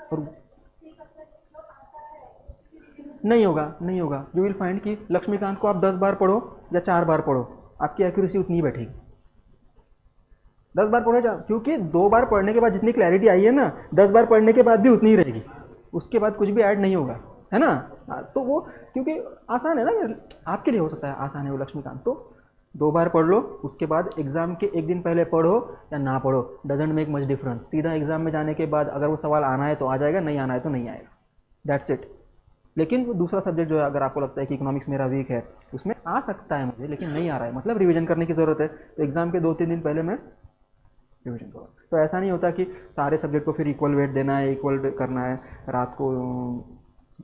Speaker 1: और नहीं होगा। यू विल फाइंड कि लक्ष्मीकांत को आप 10 बार पढ़ो या 4 बार पढ़ो, आपकी एक्यूरेसी उतनी ही बैठेगी। 10 बार पढ़ो, क्योंकि 2 बार पढ़ने के बाद जितनी क्लैरिटी आई है ना, 10 बार पढ़ने के बाद भी उतनी ही रहेगी, उसके बाद कुछ भी ऐड नहीं होगा, है ना। तो वो क्योंकि आसान है ना, आपके लिए हो सकता है आसान है वो लक्ष्मीकांत, तो 2 बार पढ़ लो, उसके बाद एग्जाम के एक दिन पहले पढ़ो या ना पढ़ो, डजेंट मेक मच डिफरेंस। सीधा एग्जाम में जाने के बाद अगर वो सवाल आना है तो आ जाएगा, नहीं आना है तो नहीं आएगा, दैट्स इट। लेकिन वो दूसरा सब्जेक्ट जो है, अगर आपको लगता है कि इकोनॉमिक्स मेरा वीक है, उसमें आ सकता है मुझे लेकिन नहीं आ रहा है, मतलब रिवीजन करने की ज़रूरत है, तो एग्जाम के 2-3 दिन पहले मैं रिवीजन करो। तो ऐसा नहीं होता कि सारे सब्जेक्ट को फिर इक्वल वेट देना है, इक्वल करना है, रात को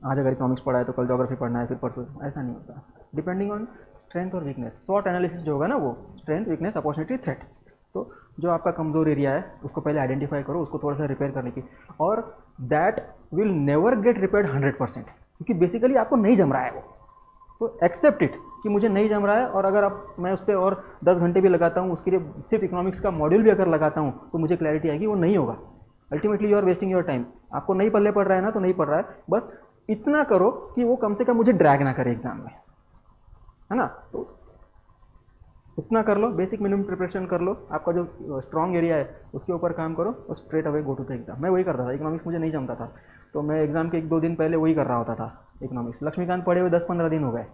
Speaker 1: आज अगर इकोनॉमिक्स पढ़ा है तो कल ज्योग्राफी पढ़ना है, फिर परसों, ऐसा नहीं होता। डिपेंडिंग ऑन स्ट्रेंथ और वीकनेस, शॉर्ट एनालिसिस जो होगा ना, वो स्ट्रेंथ, वीकनेस, अपॉर्चुनिटी, थ्रेट, तो जो आपका कमज़ोर एरिया है उसको पहले आइडेंटिफाई करो, उसको थोड़ा सा रिपेयर करने की, और that will never get repaired 100%, क्योंकि बेसिकली आपको नहीं जम रहा है वो। तो एक्सेप्ट इट कि मुझे नहीं जम रहा है, और अगर आप मैं उस पर और 10 घंटे भी लगाता हूँ, उसके लिए सिर्फ इकोनॉमिक्स का मॉड्यूल भी अगर लगाता हूँ, तो मुझे क्लैरिटी आएगी वो नहीं होगा। Ultimately you are wasting your time. आपको नहीं पल्ले पड़ रहा है ना तो नहीं पड़ रहा है, बस इतना करो कि वो कम से कम मुझे ड्रैग ना करे एग्जाम में, है ना। तो उतना कर लो, बेसिक मिनिमम प्रिपरेशन कर लो, आपका जो स्ट्रॉन्ग एरिया है उसके ऊपर काम करो और straight away go to the exam. मैं वही करता था, इकोनॉमिक्स मुझे नहीं जमता था तो मैं एग्जाम के 1-2 दिन पहले वही कर रहा होता था इकोनॉमिक्स। लक्ष्मीकांत पढ़े हुए 10-15 दिन हो गए,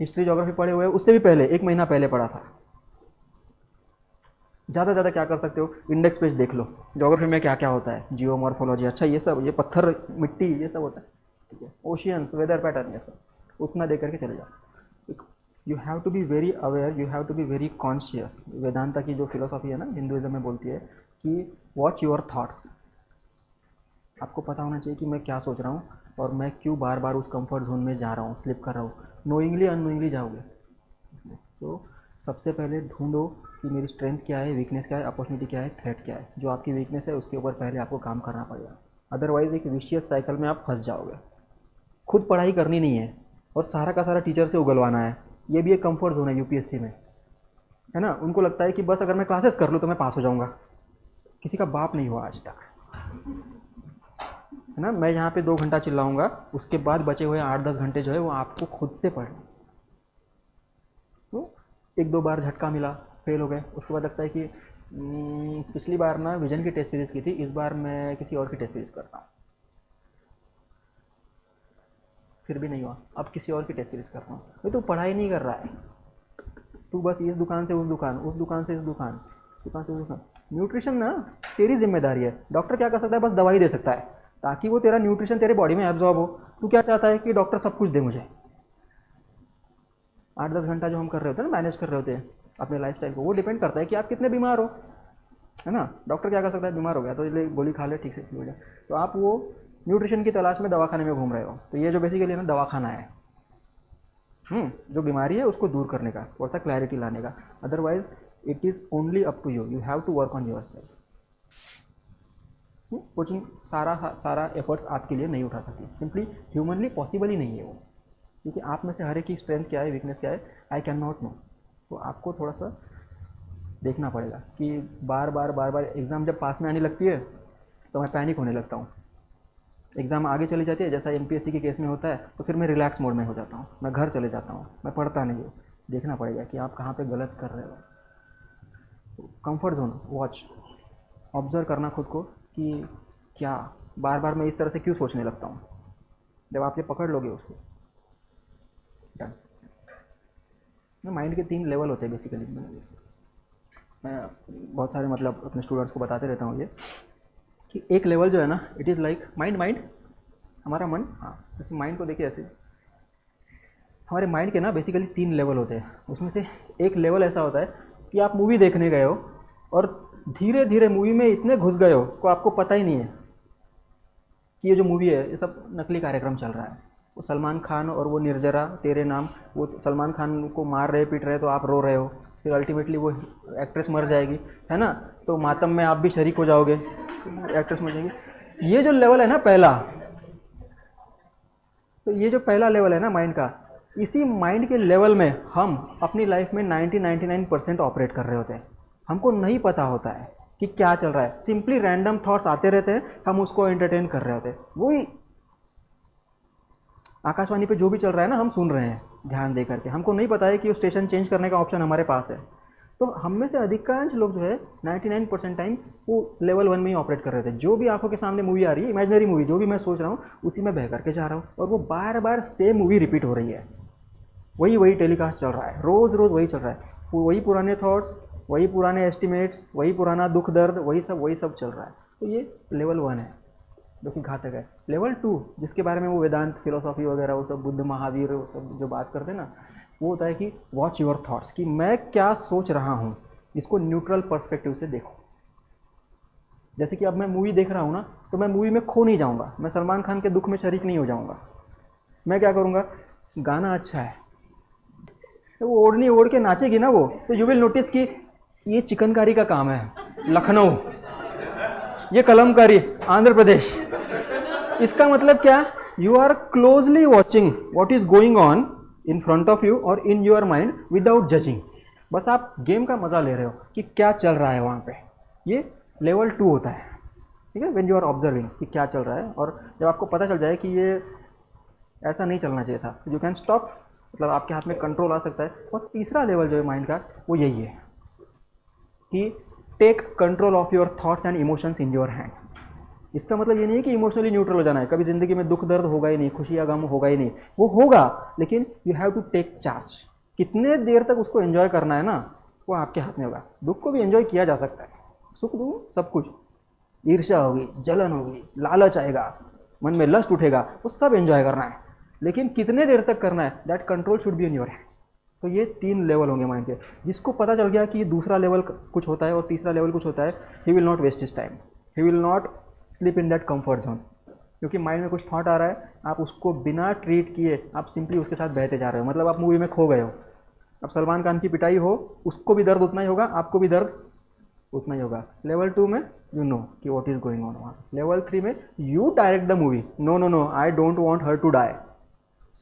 Speaker 1: हिस्ट्री ज्योग्राफी पढ़े हुए उससे भी पहले 1 महीना पहले पढ़ा था। ज़्यादा से ज़्यादा क्या कर सकते हो, इंडेक्स पेज देख लो, ज्योग्राफी में क्या क्या होता है, जियोमॉर्फोलॉजी, अच्छा ये सब, ये पत्थर मिट्टी ये सब होता है, ठीक है, ओशियंस, वेदर पैटर्न, ये सब उतना देख करके चले जाओ। You have to be very aware, you have to be very conscious. Vedanta की जो फिलोसॉफी है ना, हिंदुइज्म में बोलती है कि वॉच योर थाट्स। आपको पता होना चाहिए कि मैं क्या सोच रहा हूँ और मैं क्यों बार बार उस कंफर्ट जोन में जा रहा हूँ, स्लिप कर रहा हूँ। नोइंगली अननोइंगली जाओगे। तो सबसे पहले ढूंढो कि मेरी स्ट्रेंथ क्या है, वीकनेस क्या है, अपॉर्चुनिटी क्या है, थ्रेट क्या है। जो आपकी वीकनेस है उसके ऊपर पहले आपको काम करना पड़ेगा, अदरवाइज एक विशियस साइकिल में आप फंस जाओगे। खुद पढ़ाई करनी नहीं है और सारा का सारा टीचर से उगलवाना है, ये भी एक कंफर्ट जोन है यूपीएससी में, है ना। उनको लगता है कि बस अगर मैं क्लासेस कर लूँ तो मैं पास हो जाऊँगा। किसी का बाप नहीं हुआ आज तक, है ना। मैं यहाँ पे 2 घंटा चिल्लाऊंगा, उसके बाद बचे हुए 8-10 घंटे जो है वो आपको खुद से पढ़ना। तो 1-2 बार झटका मिला, फेल हो गए, उसके बाद लगता है कि पिछली बार ना विजन की टेस्ट सीरीज की थी, इस बार मैं किसी और की टेस्ट सीरीज करता हूँ, फिर भी नहीं हुआ, अब किसी और की टेस्ट सीरीज कर रहा हूँ। भाई तू पढ़ाई नहीं कर रहा है, तू बस इस दुकान से उस दुकान, उस दुकान से इस दुकान, दुकान से उस दुकान। न्यूट्रिशन ना तेरी जिम्मेदारी है। डॉक्टर क्या कर सकता है, बस दवाई दे सकता है ताकि वो तेरा न्यूट्रिशन तेरे बॉडी में एब्जॉर्ब हो। तू क्या चाहता है कि डॉक्टर सब कुछ दे मुझे। 8-10 घंटा जो हम कर रहे होते हैं ना, मैनेज कर रहे होते हैं अपने लाइफस्टाइल को, वो डिपेंड करता है कि आप कितने बीमार हो, है ना। डॉक्टर क्या कर सकता है, बीमार हो गया तो इसलिए गोली खा ले, ठीक से ठीक हो जाए। तो आप वो न्यूट्रिशन की तलाश में दवाखाने में घूम रहे हो, तो ये जो बेसिकली ना दवाखाना है, जो बीमारी है उसको दूर करने का, थोड़ा सा क्लैरिटी लाने का। Otherwise it is only up to you, you have to work on yourself. Coaching सारा एफर्ट्स आपके लिए नहीं उठा सकती, सिंपली ह्यूमनली पॉसिबल ही नहीं है वो, क्योंकि आप में से हर एक की स्ट्रेंथ क्या है, वीकनेस क्या है, आई कैन नॉट नो। तो आपको थोड़ा सा देखना पड़ेगा कि बार बार एग्ज़ाम जब पास में आने लगती है तो मैं पैनिक होने लगता हूँ। एग्ज़ाम आगे चली जाती है, जैसा एमपीएससी के केस में होता है, तो फिर मैं रिलैक्स मोड में हो जाता हूँ, मैं घर चले जाता हूँ, मैं पढ़ता नहीं हूँ। देखना पड़ेगा कि आप कहाँ पे गलत कर रहे हो। कंफर्ट जोन, वॉच, ऑब्जर्व करना खुद को कि क्या बार बार मैं इस तरह से क्यों सोचने लगता हूँ। जब आप ये पकड़ लोगे उसको, डन। माइंड के 3 लेवल होते हैं बेसिकली। मैं बहुत सारे मतलब अपने स्टूडेंट्स को बताते रहता हूँ ये कि एक लेवल जो है ना, इट इज़ लाइक माइंड हमारा मन, हाँ जैसे माइंड को देखिए ऐसे, हमारे माइंड के ना बेसिकली 3 लेवल होते हैं। उसमें से एक लेवल ऐसा होता है कि आप मूवी देखने गए हो और धीरे धीरे मूवी में इतने घुस गए हो को आपको पता ही नहीं है कि ये जो मूवी है ये सब नकली कार्यक्रम चल रहा है। वो सलमान खान और वो निर्जरा तेरे नाम, वो सलमान खान को मार रहे पीट रहे तो आप रो रहे हो, फिर अल्टीमेटली वो एक्ट्रेस मर जाएगी, है ना, तो मातम में आप भी शरीक हो जाओगे, एक्ट्रेस मर जाएगी। ये जो लेवल है ना पहला, तो ये जो पहला लेवल है ना माइंड का, इसी माइंड के लेवल में हम अपनी लाइफ में 99% ऑपरेट कर रहे होते हैं। हमको नहीं पता होता है कि क्या चल रहा है, सिंपली रैंडम थॉट्स आते रहते हैं, हम उसको एंटरटेन कर रहे होते हैं। वही आकाशवाणी पे जो भी चल रहा है ना हम सुन रहे हैं ध्यान दे करके, हमको नहीं पता है कि वो स्टेशन चेंज करने का ऑप्शन हमारे पास है। तो हम में से अधिकांश लोग जो है 99% टाइम वो लेवल 1 में ही ऑपरेट कर रहे थे। जो भी आंखों के सामने मूवी आ रही है, इमेजिनरी मूवी जो भी मैं सोच रहा हूँ उसी में बह करके जा रहा हूँ, और वो बार बार सेम मूवी रिपीट हो रही है, वही टेलीकास्ट चल रहा है, रोज़ रोज़ वही चल रहा है, वही पुराने थॉट्स, वही पुराने एस्टिमेट्स, वही पुराना दुख दर्द, वही सब चल रहा है। तो ये लेवल 1 है जो कि घातक है। लेवल 2 जिसके बारे में वो वेदांत फिलोसॉफी वगैरह वो सब, बुद्ध महावीर वो सब जो बात करते हैं ना, वो होता है कि वॉच योर थॉट्स, कि मैं क्या सोच रहा हूँ, इसको न्यूट्रल पर्सपेक्टिव से देखो। जैसे कि अब मैं मूवी देख रहा हूँ ना, तो मैं मूवी में खो नहीं जाऊँगा, मैं सलमान खान के दुख में शरीक नहीं हो जाऊँगा। मैं क्या करूँगा, गाना अच्छा है तो वो ओढ़नी ओढ़ के नाचेगी ना वो, तो यू विल नोटिस कि ये चिकनकारी का काम है, लखनऊ, ये कलमकारी आंध्र प्रदेश। इसका मतलब क्या, you are closely watching what is going on in front of you और in your mind without judging. बस आप गेम का मजा ले रहे हो कि क्या चल रहा है वहाँ पे। ये लेवल 2 होता है, ठीक है, व्हेन यू आर ऑब्जर्विंग कि क्या चल रहा है। और जब आपको पता चल जाए कि ये ऐसा नहीं चलना चाहिए था, यू कैन स्टॉप, मतलब आपके हाथ में कंट्रोल आ सकता है। और तीसरा लेवल जो है माइंड का, वो यही है कि take control of your thoughts and emotions in your hand. इसका मतलब ये नहीं है कि इमोशनली न्यूट्रल हो जाना है, कभी ज़िंदगी में दुख दर्द होगा ही नहीं, खुशी या गम होगा ही नहीं, वो होगा, लेकिन you have to take charge. कितने देर तक उसको एंजॉय करना है ना, वो आपके हाथ में होगा। दुख को भी एंजॉय किया जा सकता है, सुख दुख सब कुछ, ईर्ष्या होगी, जलन होगी, लालच आएगा, मन में लस्ट उठेगा, वो सब एंजॉय करना है, लेकिन कितने देर तक करना है, that control should be in your hand. तो ये 3 लेवल होंगे माइंड के। जिसको पता चल गया कि ये दूसरा लेवल कुछ होता है और तीसरा लेवल कुछ होता है, he will not waste his time, he will not slip in that comfort zone. क्योंकि माइंड में कुछ थॉट आ रहा है, आप उसको बिना ट्रीट किए आप सिंपली उसके साथ बहते जा रहे हो, मतलब आप मूवी में खो गए हो। अब सलमान खान की पिटाई हो, उसको भी दर्द उतना ही होगा, आपको भी दर्द उतना ही होगा। लेवल 2 में यू नो कि व्हाट इज गोइंग ऑन वहाँ। लेवल 3 में you direct the movie, no no no I don't want her to die.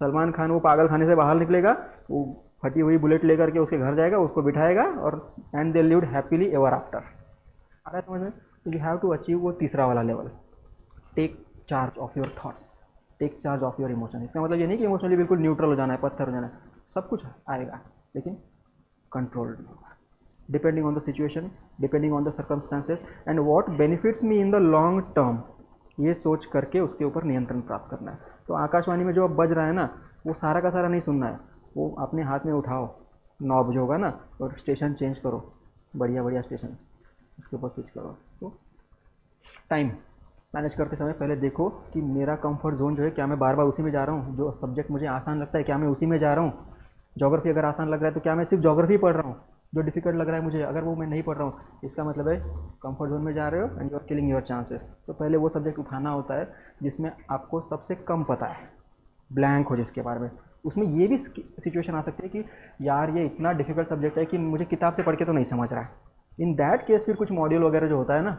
Speaker 1: Salman Khan वो पागल खाने से बाहर निकलेगा, वो फटी हुई बुलेट लेकर के उसके घर जाएगा, उसको बिठाएगा और and they lived happily ever after. आ रहा है समझ में? तो यू हैव टू अचीव वो तीसरा वाला level, take charge of your thoughts, take charge of your emotion. इसका मतलब ये नहीं कि इमोशनली बिल्कुल न्यूट्रल हो जाना है, पत्थर हो जाना है, सब कुछ आएगा लेकिन कंट्रोल्ड होगा, depending on the situation, depending on the circumstances and what benefits me in the long term, ये सोच करके उसके ऊपर नियंत्रण प्राप्त करना है। तो आकाशवाणी में जो अब बज रहा है ना, वो सारा का सारा नहीं सुनना है, वो अपने हाथ में उठाओ नॉब जो होगा ना, और स्टेशन चेंज करो, बढ़िया बढ़िया स्टेशन उसके ऊपर स्विच करो। तो टाइम मैनेज करते समय पहले देखो कि मेरा कंफर्ट जोन जो है, क्या मैं बार बार उसी में जा रहा हूँ, जो सब्जेक्ट मुझे आसान लगता है क्या मैं उसी में जा रहा हूँ। ज्योग्राफी अगर आसान लग रहा है तो क्या मैं सिर्फ ज्योग्राफी पढ़ रहा हूँ, जो डिफिकल्ट लग रहा है मुझे अगर वो मैं नहीं पढ़ रहा हूँ, इसका मतलब है कंफर्ट जोन में जा रहे हो and you are killing your chances. तो पहले वो सब्जेक्ट उठाना होता है जिसमें आपको सबसे कम पता है, ब्लैंक हो जिसके बारे में। उसमें ये भी सिचुएशन आ सकती है कि यार ये इतना डिफिकल्ट सब्जेक्ट है कि मुझे किताब से पढ़ के तो नहीं समझ रहा है। इन दैट केस फिर कुछ मॉड्यूल वगैरह जो होता है ना,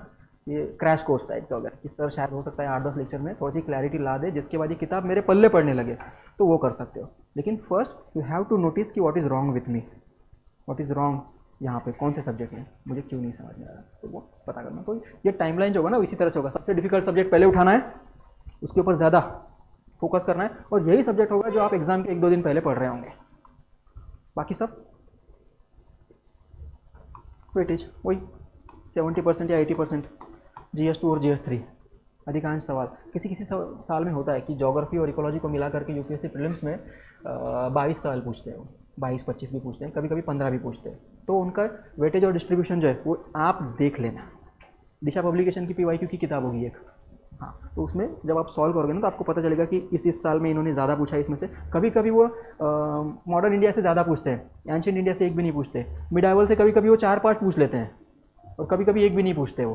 Speaker 1: ये क्रैश कोर्स टाइप का वगैरह, इस तरह शायद हो सकता है 8-10 लेक्चर में थोड़ी सी क्लैरिटी ला दे, जिसके बाद ये किताब मेरे पल्ले पढ़ने लगे, तो वो कर सकते हो। लेकिन first you have to notice कि what is wrong with me, what is wrong यहाँ पे, कौन से सब्जेक्ट में मुझे क्यों नहीं समझ में आ रहा, तो वो पता करना। तो ये टाइमलाइन जो होगा ना, इसी तरह से होगा, सबसे डिफिकल्ट सब्जेक्ट पहले उठाना है, उसके ऊपर ज़्यादा फोकस करना है, और यही सब्जेक्ट होगा जो आप एग्जाम के 1-2 दिन पहले पढ़ रहे होंगे। बाकी सब वेटेज वही 70% या 80%, GS2 और GS3। अधिकांश सवाल किसी किसी साल में होता है कि ज्योग्राफी और इकोलॉजी को मिला करके यूपीएससी प्रीलिम्स में 22 सवाल पूछते हैं, 22-25 भी पूछते हैं, कभी कभी 15 भी पूछते हैं। तो उनका वेटेज और डिस्ट्रीब्यूशन जो है वो आप देख लेना। दिशा पब्लिकेशन की PYQ की किताब होगी एक, हाँ, तो उसमें जब आप सॉल्व करोगे ना तो आपको पता चलेगा कि इस साल में इन्होंने ज़्यादा पूछा है इसमें से। कभी कभी वो मॉडर्न इंडिया से ज़्यादा पूछते हैं, एंशिएंट इंडिया से एक भी नहीं पूछते, मिडाइवल से कभी कभी वो 4-5 पूछ लेते हैं, और कभी कभी एक भी नहीं पूछते वो,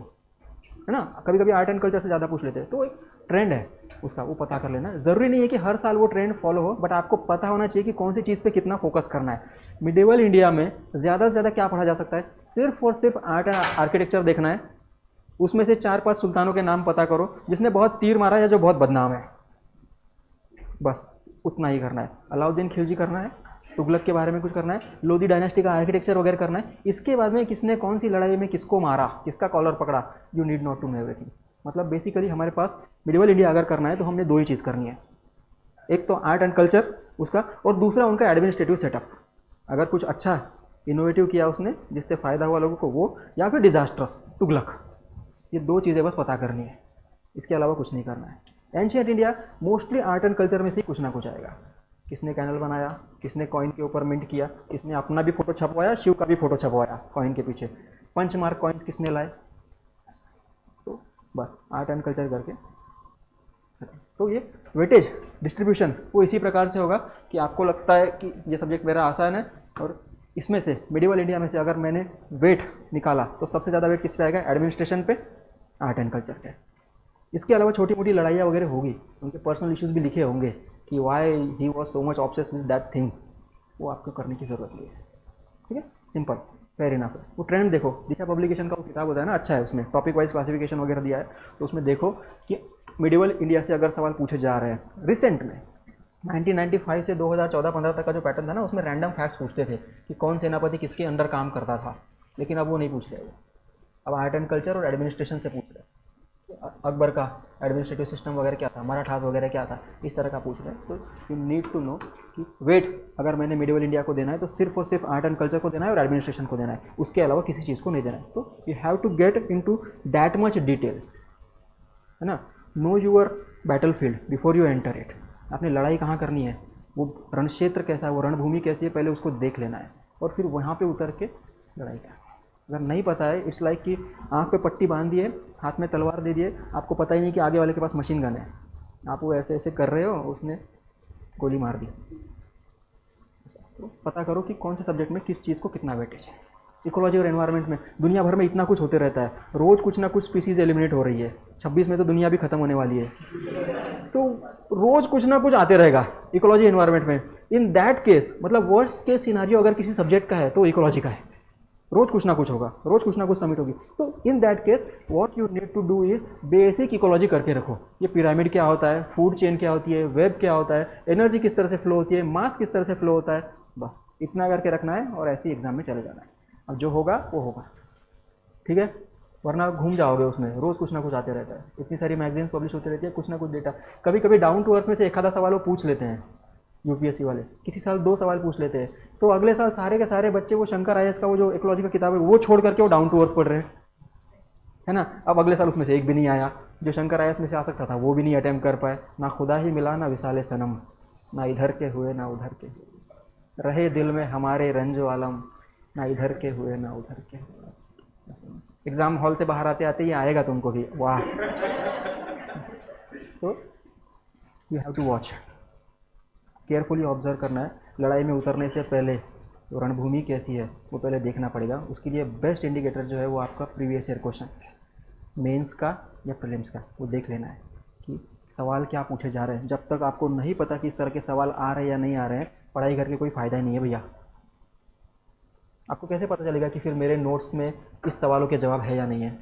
Speaker 1: है ना। कभी कभी आर्ट एंड कल्चर से ज़्यादा पूछ लेते हैं। तो एक ट्रेंड है उसका, वो पता कर लेना। ज़रूरी नहीं है कि हर साल वो ट्रेंड फॉलो हो, बट आपको पता होना चाहिए कि कौन सी चीज़ पे कितना फोकस करना है। मिडिवल इंडिया में ज़्यादा से ज़्यादा क्या पढ़ा जा सकता है, सिर्फ और सिर्फ आर्ट एंड आर्किटेक्चर देखना है। उसमें से 4-5 सुल्तानों के नाम पता करो जिसने बहुत तीर मारा या जो बहुत बदनाम है, बस उतना ही करना है। अलाउद्दीन खिलजी करना है, तुगलक के बारे में कुछ करना है, लोधी डायनेस्टी का आर्किटेक्चर वगैरह करना है। इसके बाद में किसने कौन सी लड़ाई में किसको मारा, किसका कॉलर पकड़ा, you need not to know everything. मतलब बेसिकली हमारे पास मिडिवल इंडिया अगर करना है तो हमने 2 ही चीज़ करनी है, एक तो आर्ट एंड कल्चर उसका, और दूसरा उनका एडमिनिस्ट्रेटिव सेटअप। अगर कुछ अच्छा इनोवेटिव किया उसने जिससे फ़ायदा हुआ लोगों को वो, या फिर डिजास्टर्स तुगलक, ये 2 चीज़ें बस पता करनी है, इसके अलावा कुछ नहीं करना है। Ancient India mostly art and culture में से कुछ ना कुछ आएगा। किसने कैनल बनाया, किसने कॉइन के ऊपर मिंट किया, किसने अपना भी फोटो छपवाया, शिव का भी फोटो छपवाया कॉइन के पीछे, पंच मार्क कॉइन किसने लाए, तो बस आर्ट एंड कल्चर करके। तो ये वेटेज डिस्ट्रीब्यूशन वो इसी प्रकार से होगा कि आपको लगता है कि ये सब्जेक्ट मेरा आसान है, और इसमें से मिडिवल इंडिया में से अगर मैंने वेट निकाला तो सबसे ज़्यादा वेट किस पे आएगा, एडमिनिस्ट्रेशन पे, आर्ट एंड कल्चर पे। इसके अलावा छोटी मोटी लड़ाइयाँ वगैरह होगी, उनके पर्सनल इश्यूज भी लिखे होंगे कि why he was so much obsessed with that thing, वो आपको करने की ज़रूरत नहीं है। ठीक है, सिंपल। फेयर इनफ है। वो ट्रेंड देखो, दिशा पब्लिकेशन का वो किताब होता है ना, अच्छा है, उसमें टॉपिक वाइज क्लासिफिकेशन वगैरह दिया है, तो उसमें देखो कि मिडिवल इंडिया से अगर सवाल पूछे जा रहे हैं रिसेंट में 1995 से 2014-15 तक का जो पैटर्न था ना, उसमें रैंडम फैक्ट्स पूछते थे कि कौन सेनापति किसके अंडर काम करता था, लेकिन अब वो नहीं पूछ रहे वो, अब आर्ट एंड कल्चर और एडमिनिस्ट्रेशन से पूछ रहे हैं। अकबर का एडमिनिस्ट्रेटिव सिस्टम वगैरह क्या था, मराठास वगैरह क्या था, इस तरह का पूछ रहे हैं। तो यू नीड टू नो कि वेट, अगर मैंने मिडिवल इंडिया को देना है तो सिर्फ और सिर्फ आर्ट एंड कल्चर को देना है और एडमिनिस्ट्रेशन को देना है, उसके अलावा किसी चीज़ को नहीं देना है। तो you have to get into that much detail, है ना। Know your battlefield before you enter it. आपने लड़ाई कहाँ करनी है, वो रण क्षेत्र कैसा है, वो रणभूमि कैसी है, पहले उसको देख लेना है और फिर वहाँ पे उतर के लड़ाई करनी है। अगर नहीं पता है, इट्स लाइक कि आँख पे पट्टी बांध दिए, हाथ में तलवार दे दिए, आपको पता ही नहीं कि आगे वाले के पास मशीन गन है, आप वो ऐसे ऐसे कर रहे हो, उसने गोली मार दी। तो पता करो कि कौन से सब्जेक्ट में किस चीज़ को कितना वेटेज है। इकोलॉजी और एनवायरनमेंट में दुनिया भर में इतना कुछ होते रहता है, रोज़ कुछ ना कुछ स्पीसीज एलिमिनेट हो रही है, 26 में तो दुनिया भी खत्म होने वाली है, तो रोज़ कुछ ना कुछ आते रहेगा इकोलॉजी एनवायरनमेंट में। इन दैट केस, मतलब वर्स्ट केस सिनारियो अगर किसी सब्जेक्ट का है तो इकोलॉजी का है, रोज कुछ ना कुछ होगा, रोज कुछ ना कुछ सबमिट होगी। तो in that case what you need to do is basic ecology करके रखो। ये पिरामिड क्या होता है, फूड चेन क्या होती है, वेब क्या होता है, एनर्जी किस तरह से फ्लो होती है, मास किस तरह से फ्लो होता है, बस इतना करके रखना है और ऐसे ही एग्जाम में चले जाना है। अब जो होगा वो होगा, ठीक है, वरना घूम जाओगे उसमें, रोज़ कुछ ना कुछ आते रहता है, इतनी सारी मैगजीन्स पब्लिश होती रहती है, कुछ ना कुछ डेटा। कभी कभी डाउन टू अर्थ में से एक आधा सवाल वो पूछ लेते हैं यूपीएससी वाले, किसी साल 2 सवाल पूछ लेते हैं, तो अगले साल सारे के सारे बच्चे वो शंकर आईएएस का वो जो इकोलॉजी का किताब है वो छोड़ करके वो डाउन टू अर्थ पढ़ रहे हैं, है ना। अब अगले साल उसमें से एक भी नहीं आया, जो शंकर आईएएस में से आ सकता था वो भी नहीं अटेम्प्ट कर पाए। ना खुदा ही मिला ना विसाले सनम, ना इधर के हुए ना उधर के, रहे दिल में हमारे रंजो आलम, ना इधर के हुए ना उधर के। एग्जाम हॉल से बाहर आते आते ये आएगा तुमको भी, वाह। तो you have to watch, carefully observe करना है। लड़ाई में उतरने से पहले तो रणभूमि कैसी है वो पहले देखना पड़ेगा। उसके लिए बेस्ट इंडिकेटर जो है वो आपका प्रीवियस ईयर क्वेश्चन है, मेंस का या प्रीलिम्स का, वो देख लेना है कि सवाल क्या पूछे जा रहे हैं। जब तक आपको नहीं पता कि इस तरह के सवाल आ रहे हैं या नहीं आ रहे हैं, पढ़ाई करके कोई फ़ायदा ही नहीं है भैया। आपको कैसे पता चलेगा कि फिर मेरे नोट्स में इस सवालों के जवाब है या नहीं है,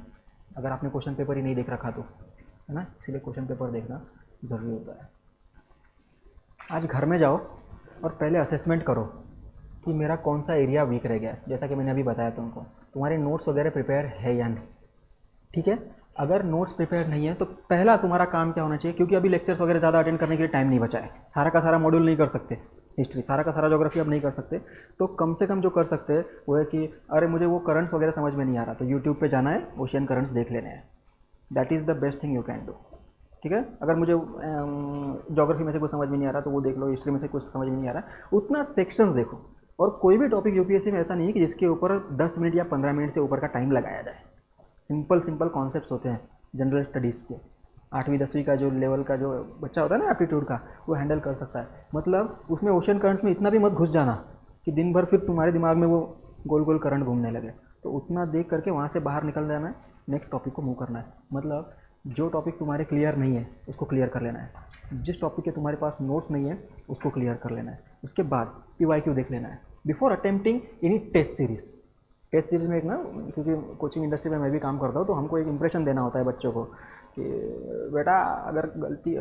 Speaker 1: अगर आपने क्वेश्चन पेपर ही नहीं देख रखा तो, है ना। इसलिए क्वेश्चन पेपर देखना ज़रूरी होता है। आज घर में जाओ और पहले असेसमेंट करो कि मेरा कौन सा एरिया वीक रह गया है। जैसा कि मैंने अभी बताया तुमको, तुम्हारे नोट्स वगैरह प्रिपेयर है या नहीं, ठीक है। अगर नोट्स प्रिपेयर नहीं है तो पहला तुम्हारा काम क्या होना चाहिए, क्योंकि अभी लेक्चर्स वगैरह ज़्यादा अटेंड करने के लिए टाइम नहीं बचा है, सारा का सारा मॉड्यूल नहीं कर सकते, हिस्ट्री सारा का सारा ज्योग्राफी अब नहीं कर सकते, तो कम से कम जो कर सकते हैं वो है कि अरे मुझे वो करंट्स वगैरह समझ में नहीं आ रहा, तो यूट्यूब पे जाना है, ओशियन करंट्स देख लेने हैं। That is the best thing you can do, ठीक है। अगर मुझे ज्योग्राफी में से कुछ समझ में नहीं आ रहा तो वो देख लो, हिस्ट्री में से कुछ समझ में नहीं आ रहा, उतना सेक्शंस देखो। और कोई भी टॉपिक यूपीएससी में ऐसा नहीं है कि जिसके ऊपर 10 मिनट या 15 मिनट से ऊपर का टाइम लगाया जाए। सिंपल कॉन्सेप्ट्स होते हैं जनरल स्टडीज़ के, 8वीं 10वीं का जो लेवल का जो बच्चा होता है ना एप्टीट्यूड का, वो हैंडल कर सकता है। मतलब उसमें ओशन करंट्स में इतना भी मत घुस जाना कि दिन भर फिर तुम्हारे दिमाग में वो गोल गोल करंट घूमने लगे। तो उतना देख करके वहाँ से बाहर निकल जाना है, नेक्स्ट टॉपिक को मूव करना है। मतलब जो टॉपिक तुम्हारे क्लियर नहीं है उसको क्लियर कर लेना है, जिस टॉपिक के तुम्हारे पास नोट्स नहीं है उसको क्लियर कर लेना है। उसके बाद PYQ देख लेना है before attempting any test series. Test series में एक ना, क्योंकि कोचिंग इंडस्ट्री में मैं भी काम करता हूँ, तो हमको एक इंप्रेशन देना होता है बच्चों को कि बेटा अगर गलती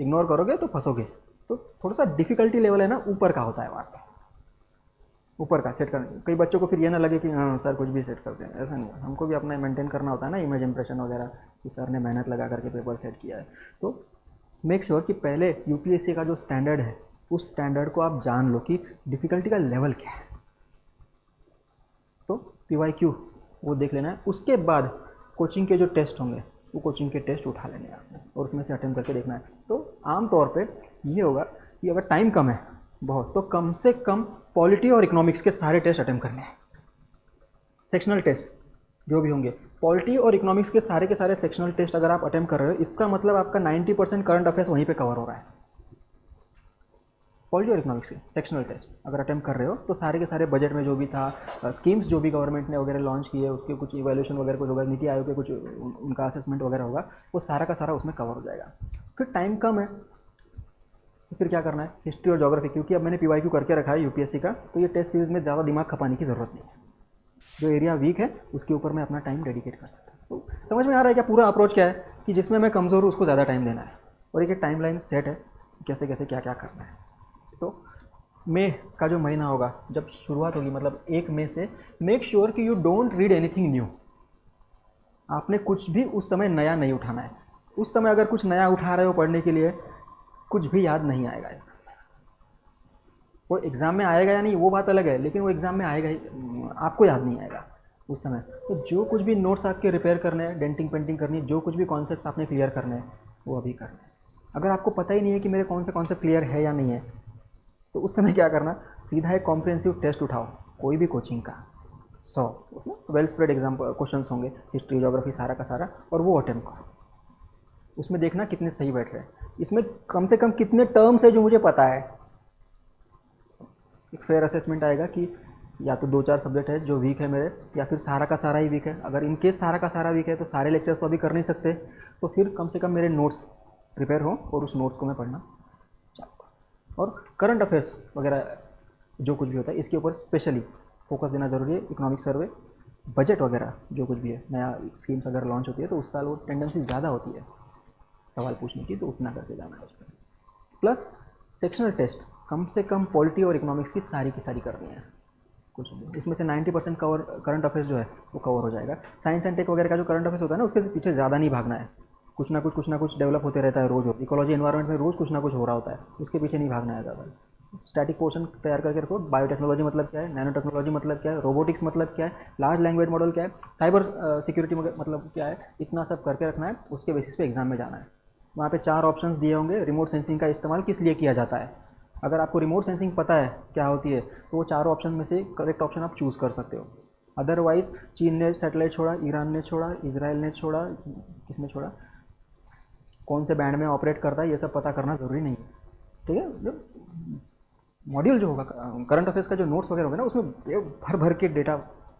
Speaker 1: इग्नोर करोगे तो फंसोगे। तो थोड़ा सा डिफ़िकल्टी लेवल है ना ऊपर का होता है, वहाँ पर ऊपर का सेट करना। कई बच्चों को फिर ये ना लगे कि हाँ सर कुछ भी सेट करते हैं, ऐसा नहीं है। हमको भी अपना मेंटेन करना होता है ना, इमेज इंप्रेशन वगैरह, कि सर ने मेहनत लगा करके पेपर सेट किया है। तो मेक श्योर कि पहले यूपीएससी का जो स्टैंडर्ड है उस स्टैंडर्ड को आप जान लो कि डिफ़िकल्टी का लेवल क्या है। तो PYQ वो देख लेना है। उसके बाद कोचिंग के जो टेस्ट होंगे वो कोचिंग के टेस्ट उठा लेने हैं आपने और उसमें से अटेम्प्ट करके देखना है। तो आमतौर पे ये होगा कि अगर टाइम कम है बहुत, तो कम से कम पॉलिटी और इकोनॉमिक्स के सारे टेस्ट अटेम्प्ट करने हैं। सेक्शनल टेस्ट जो भी होंगे, पॉलिटी और इकोनॉमिक्स के सारे सेक्शनल टेस्ट अगर आप अटेम्प्ट कर रहे हो, इसका मतलब आपका 90% करंट अफेयर्स वहीं पे कवर हो रहा है। पॉलिटी और इकोनॉमिक्स के सेक्शनल टेस्ट अगर अटेम्प्ट कर रहे हो तो सारे के सारे बजट में जो भी था, स्कीम्स जो भी गवर्नमेंट ने वगैरह लॉन्च किए, उसके कुछ इवैल्यूएशन वगैरह कुछ होगा, नीति आयोग के कुछ उनका असेसमेंट वगैरह होगा, वो सारा का सारा उसमें कवर हो जाएगा। फिर टाइम कम है तो फिर क्या करना है, हिस्ट्री और ज्योग्राफी, क्योंकि अब मैंने PYQ करके रखा है यूपीएससी का, तो ये टेस्ट सीरीज में ज़्यादा दिमाग खपाने की ज़रूरत नहीं है। जो एरिया वीक है उसके ऊपर मैं अपना टाइम डेडिकेट कर सकता हूँ। तो समझ में आ रहा है क्या पूरा अप्रोच क्या है, कि जिसमें मैं कमज़ोर हूँ उसको ज़्यादा टाइम देना है, और एक टाइम लाइन सेट है कैसे कैसे क्या क्या करना है। तो मई का जो महीना होगा, जब शुरुआत होगी, मतलब 1 मई से मेक श्योर कि you don't read anything new. आपने कुछ भी उस समय नया नहीं उठाना है। उस समय अगर कुछ नया उठा रहे हो पढ़ने के लिए, कुछ भी याद नहीं आएगा। वो एग्ज़ाम में आएगा या नहीं वो बात अलग है, लेकिन वो एग्ज़ाम में आएगा ही, आपको याद नहीं आएगा उस समय। तो जो कुछ भी नोट्स आपके रिपेयर करने हैं, डेंटिंग पेंटिंग करनी है, जो कुछ भी कॉन्सेप्ट आपने क्लियर करने हैं वो अभी करना है। अगर आपको पता ही नहीं है कि मेरे कौन से कॉन्सेप्ट क्लियर है या नहीं है, तो उस समय क्या करना, सीधा एक कॉम्प्रिहेंसिव टेस्ट उठाओ कोई भी कोचिंग का, 100 उसमें वेल स्प्रेड एग्जाम क्वेश्चन होंगे, हिस्ट्री ज्योग्राफी सारा का सारा, और वो अटेम्प्ट करो। उसमें देखना कितने सही बैठ रहे हैं, इसमें कम से कम कितने टर्म्स है जो मुझे पता है। एक फेयर असेसमेंट आएगा कि या तो 2-4 सब्जेक्ट है जो वीक है मेरे, या फिर सारा का सारा ही वीक है। अगर इन केस सारा का सारा वीक है तो सारे लेक्चर्स तो अभी कर नहीं सकते, तो फिर कम से कम मेरे नोट्स प्रिपेयर हो और उस नोट्स को मैं पढ़ना चाहूँगा। और करंट अफेयर्स वगैरह जो कुछ भी होता है इसके ऊपर स्पेशली फोकस देना ज़रूरी है। इकोनॉमिक सर्वे, बजट वगैरह जो कुछ भी है, नया स्कीम्स अगर लॉन्च होती है तो उस साल वो टेंडेंसी ज़्यादा होती है सवाल पूछने की, तो उतना करके जाना है उस पर। प्लस सेक्शनल टेस्ट कम से कम पॉलिटी और इकोनॉमिक्स की सारी करनी है। कुछ इसमें से 90% कवर करंट अफेयर्स जो है वो कवर हो जाएगा। साइंस एंड टेक वगैरह का जो करंट अफेयर्स होता है ना, उसके पीछे ज़्यादा नहीं भागना है। कुछ ना कुछ डेवलप होते रहता है रोज़। इकोलॉजी एनवायरनमेंट में रोज़ कुछ ना कुछ हो रहा होता है, उसके पीछे नहीं भागना है ज़्यादा। स्टैटिक पोर्शन तैयार करके रखो। बायोटेक्नोलॉजी मतलब क्या है, नैनो टेक्नोलॉजी मतलब क्या है, रोबोटिक्स मतलब क्या है, लार्ज लैंग्वेज मॉडल क्या है, साइबर सिक्योरिटी मतलब क्या है, इतना सब करके रखना है। उसके बेसिस पे एग्जाम में जाना है। वहाँ पे 4 ऑप्शंस दिए होंगे। रिमोट सेंसिंग का इस्तेमाल किस लिए किया जाता है, अगर आपको रिमोट सेंसिंग पता है क्या होती है, तो वो 4 ऑप्शन में से करेक्ट ऑप्शन आप चूज़ कर सकते हो। अदरवाइज चीन ने सैटेलाइट छोड़ा, ईरान ने छोड़ा, इजराइल ने छोड़ा, किसने छोड़ा, कौन से बैंड में ऑपरेट करता है, ये सब पता करना ज़रूरी नहीं है। ठीक है, जो मॉड्यूल जो होगा करंट अफेयर्स का, जो नोट्स वगैरह होगा ना, उसमें भर भर के डेटा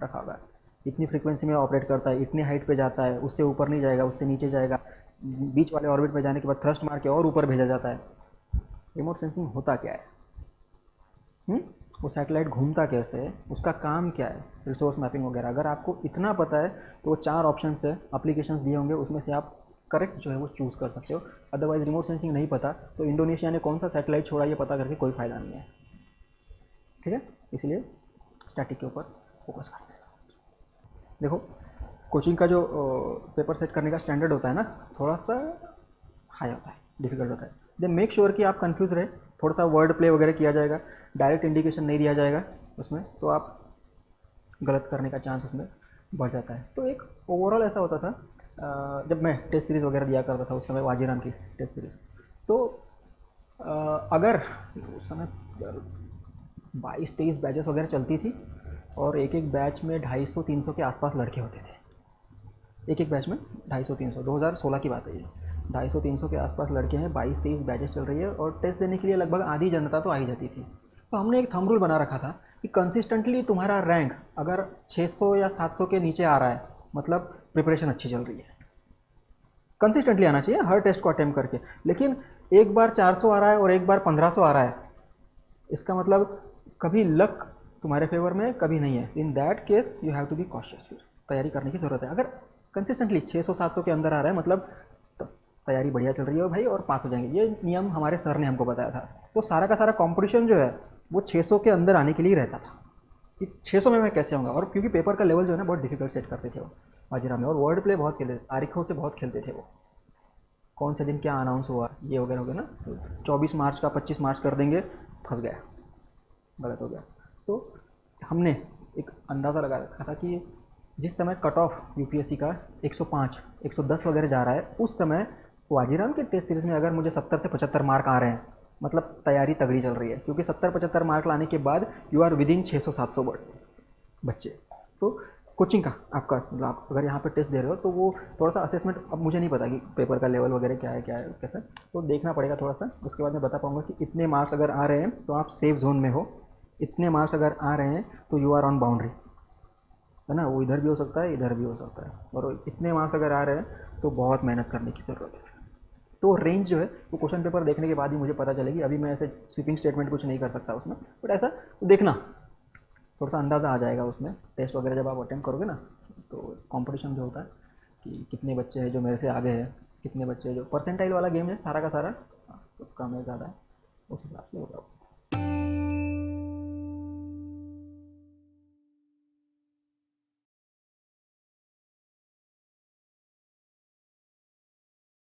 Speaker 1: रखा होगा। इतनी फ्रीक्वेंसी में ऑपरेट करता है, इतनी हाइट पे जाता है, उससे ऊपर नहीं जाएगा, उससे नीचे जाएगा, बीच वाले ऑर्बिट में जाने के बाद थ्रस्ट मार के और ऊपर भेजा जाता है। रिमोट सेंसिंग होता क्या है, वो सैटेलाइट घूमता कैसे है, उसका काम क्या है, रिसोर्स मैपिंग वगैरह। अगर आपको इतना पता है तो वो 4 ऑप्शन है, एप्लीकेशंस दिए होंगे, उसमें से आप करेक्ट जो है वो चूज़ कर सकते हो। अदरवाइज रिमोट सेंसिंग नहीं पता तो इंडोनेशिया ने कौन सा सैटेलाइट छोड़ा ये पता करके कोई फ़ायदा नहीं है। ठीक है, इसलिए स्टैटिक के ऊपर फोकस करते हैं। देखो, कोचिंग का जो पेपर सेट करने का स्टैंडर्ड होता है ना, थोड़ा सा हाई होता है, डिफिकल्ट होता है। देन मेक श्योर कि आप कंफ्यूज रहे, थोड़ा सा वर्ड प्ले वगैरह किया जाएगा, डायरेक्ट इंडिकेशन नहीं दिया जाएगा उसमें, तो आप गलत करने का चांस उसमें बढ़ जाता है। तो एक ओवरऑल ऐसा होता था, जब मैं टेस्ट सीरीज़ वगैरह दिया करता था उस समय, वाजीराम की टेस्ट सीरीज़, तो अगर उस समय 22-23 बैचेस वगैरह चलती थी, और एक एक बैच में 250-300 के आसपास लड़के होते थे। एक एक बैच में 250-300, 2016 की बात है ये। 250-300 के आसपास लड़के हैं, 22-23 बैचेस चल रही है, और टेस्ट देने के लिए लगभग आधी जनता तो आ ही जाती थी। तो हमने एक थंब रूल बना रखा था कि कंसिस्टेंटली तुम्हारा रैंक अगर 600 या 700 के नीचे आ रहा है, मतलब प्रिपरेशन अच्छी चल रही है। कंसिस्टेंटली आना चाहिए हर टेस्ट को अटेम्प्ट करके। लेकिन एक बार 400 आ रहा है और एक बार 1500 आ रहा है, इसका मतलब कभी लक तुम्हारे फेवर में, कभी नहीं है। In that case you have to be cautious, तैयारी करने की ज़रूरत है। अगर कंसिस्टेंटली 600-700 के अंदर आ रहा है, मतलब तैयारी बढ़िया चल रही है भाई, और पास हो जाएंगे। ये नियम हमारे सर ने हमको बताया था। तो सारा का सारा कंपटीशन जो है वो 600 के अंदर आने के लिए रहता था, कि 600 में मैं कैसे आऊँगा। और क्योंकि पेपर का लेवल जो है ना बहुत डिफिकल्ट सेट करते थे वो वाजीराम में, और वर्ड प्ले बहुत खेलते थे, तारीखों से बहुत खेलते थे वो, कौन से दिन क्या अनाउंस हुआ ये वगैरह हो गया ना, 24 मार्च का 25 मार्च कर देंगे, फंस गया, गलत हो गया। तो हमने एक अंदाज़ा लगा रखा था कि जिस समय कट ऑफ यूपीएससी का 105, 110 वगैरह जा रहा है, उस समय वाजीराम के टेस्ट सीरीज़ में अगर मुझे 70 से 75 मार्क आ रहे हैं, मतलब तैयारी तगड़ी चल रही है। क्योंकि 70-75 मार्क लाने के बाद यू आर विदिन 600-700 बच्चे। तो कोचिंग का आपका मतलब आप अगर यहाँ पर टेस्ट दे रहे हो तो वो थोड़ा सा असेसमेंट, अब मुझे नहीं पता कि पेपर का लेवल वगैरह क्या है कैसा, तो देखना पड़ेगा थोड़ा सा। उसके बाद मैं बता पाऊँगा कि इतने मार्क्स अगर आ रहे हैं तो आप सेफ जोन में हो, इतने मार्क्स अगर आ रहे हैं तो यू आर ऑन बाउंड्री, है ना। वो इधर भी हो सकता है, इधर भी हो सकता है, और इतने मार्क्स अगर आ रहे हैं तो बहुत मेहनत करने की ज़रूरत है। तो रेंज जो है वो क्वेश्चन पेपर देखने के बाद ही मुझे पता चलेगी। अभी मैं ऐसे स्वीपिंग स्टेटमेंट कुछ नहीं कर सकता उसमें, बट ऐसा देखना थोड़ा सा अंदाज़ा आ जाएगा उसमें। टेस्ट वगैरह जब आप अटेम्प्ट करोगे ना, तो कंपटीशन जो होता है कि कितने बच्चे हैं जो मेरे से आगे हैं, कितने बच्चे हैं जो परसेंटाइल वाला गेम है सारा का सारा, तो कम है ज़्यादा है, उस हिसाब से होगा।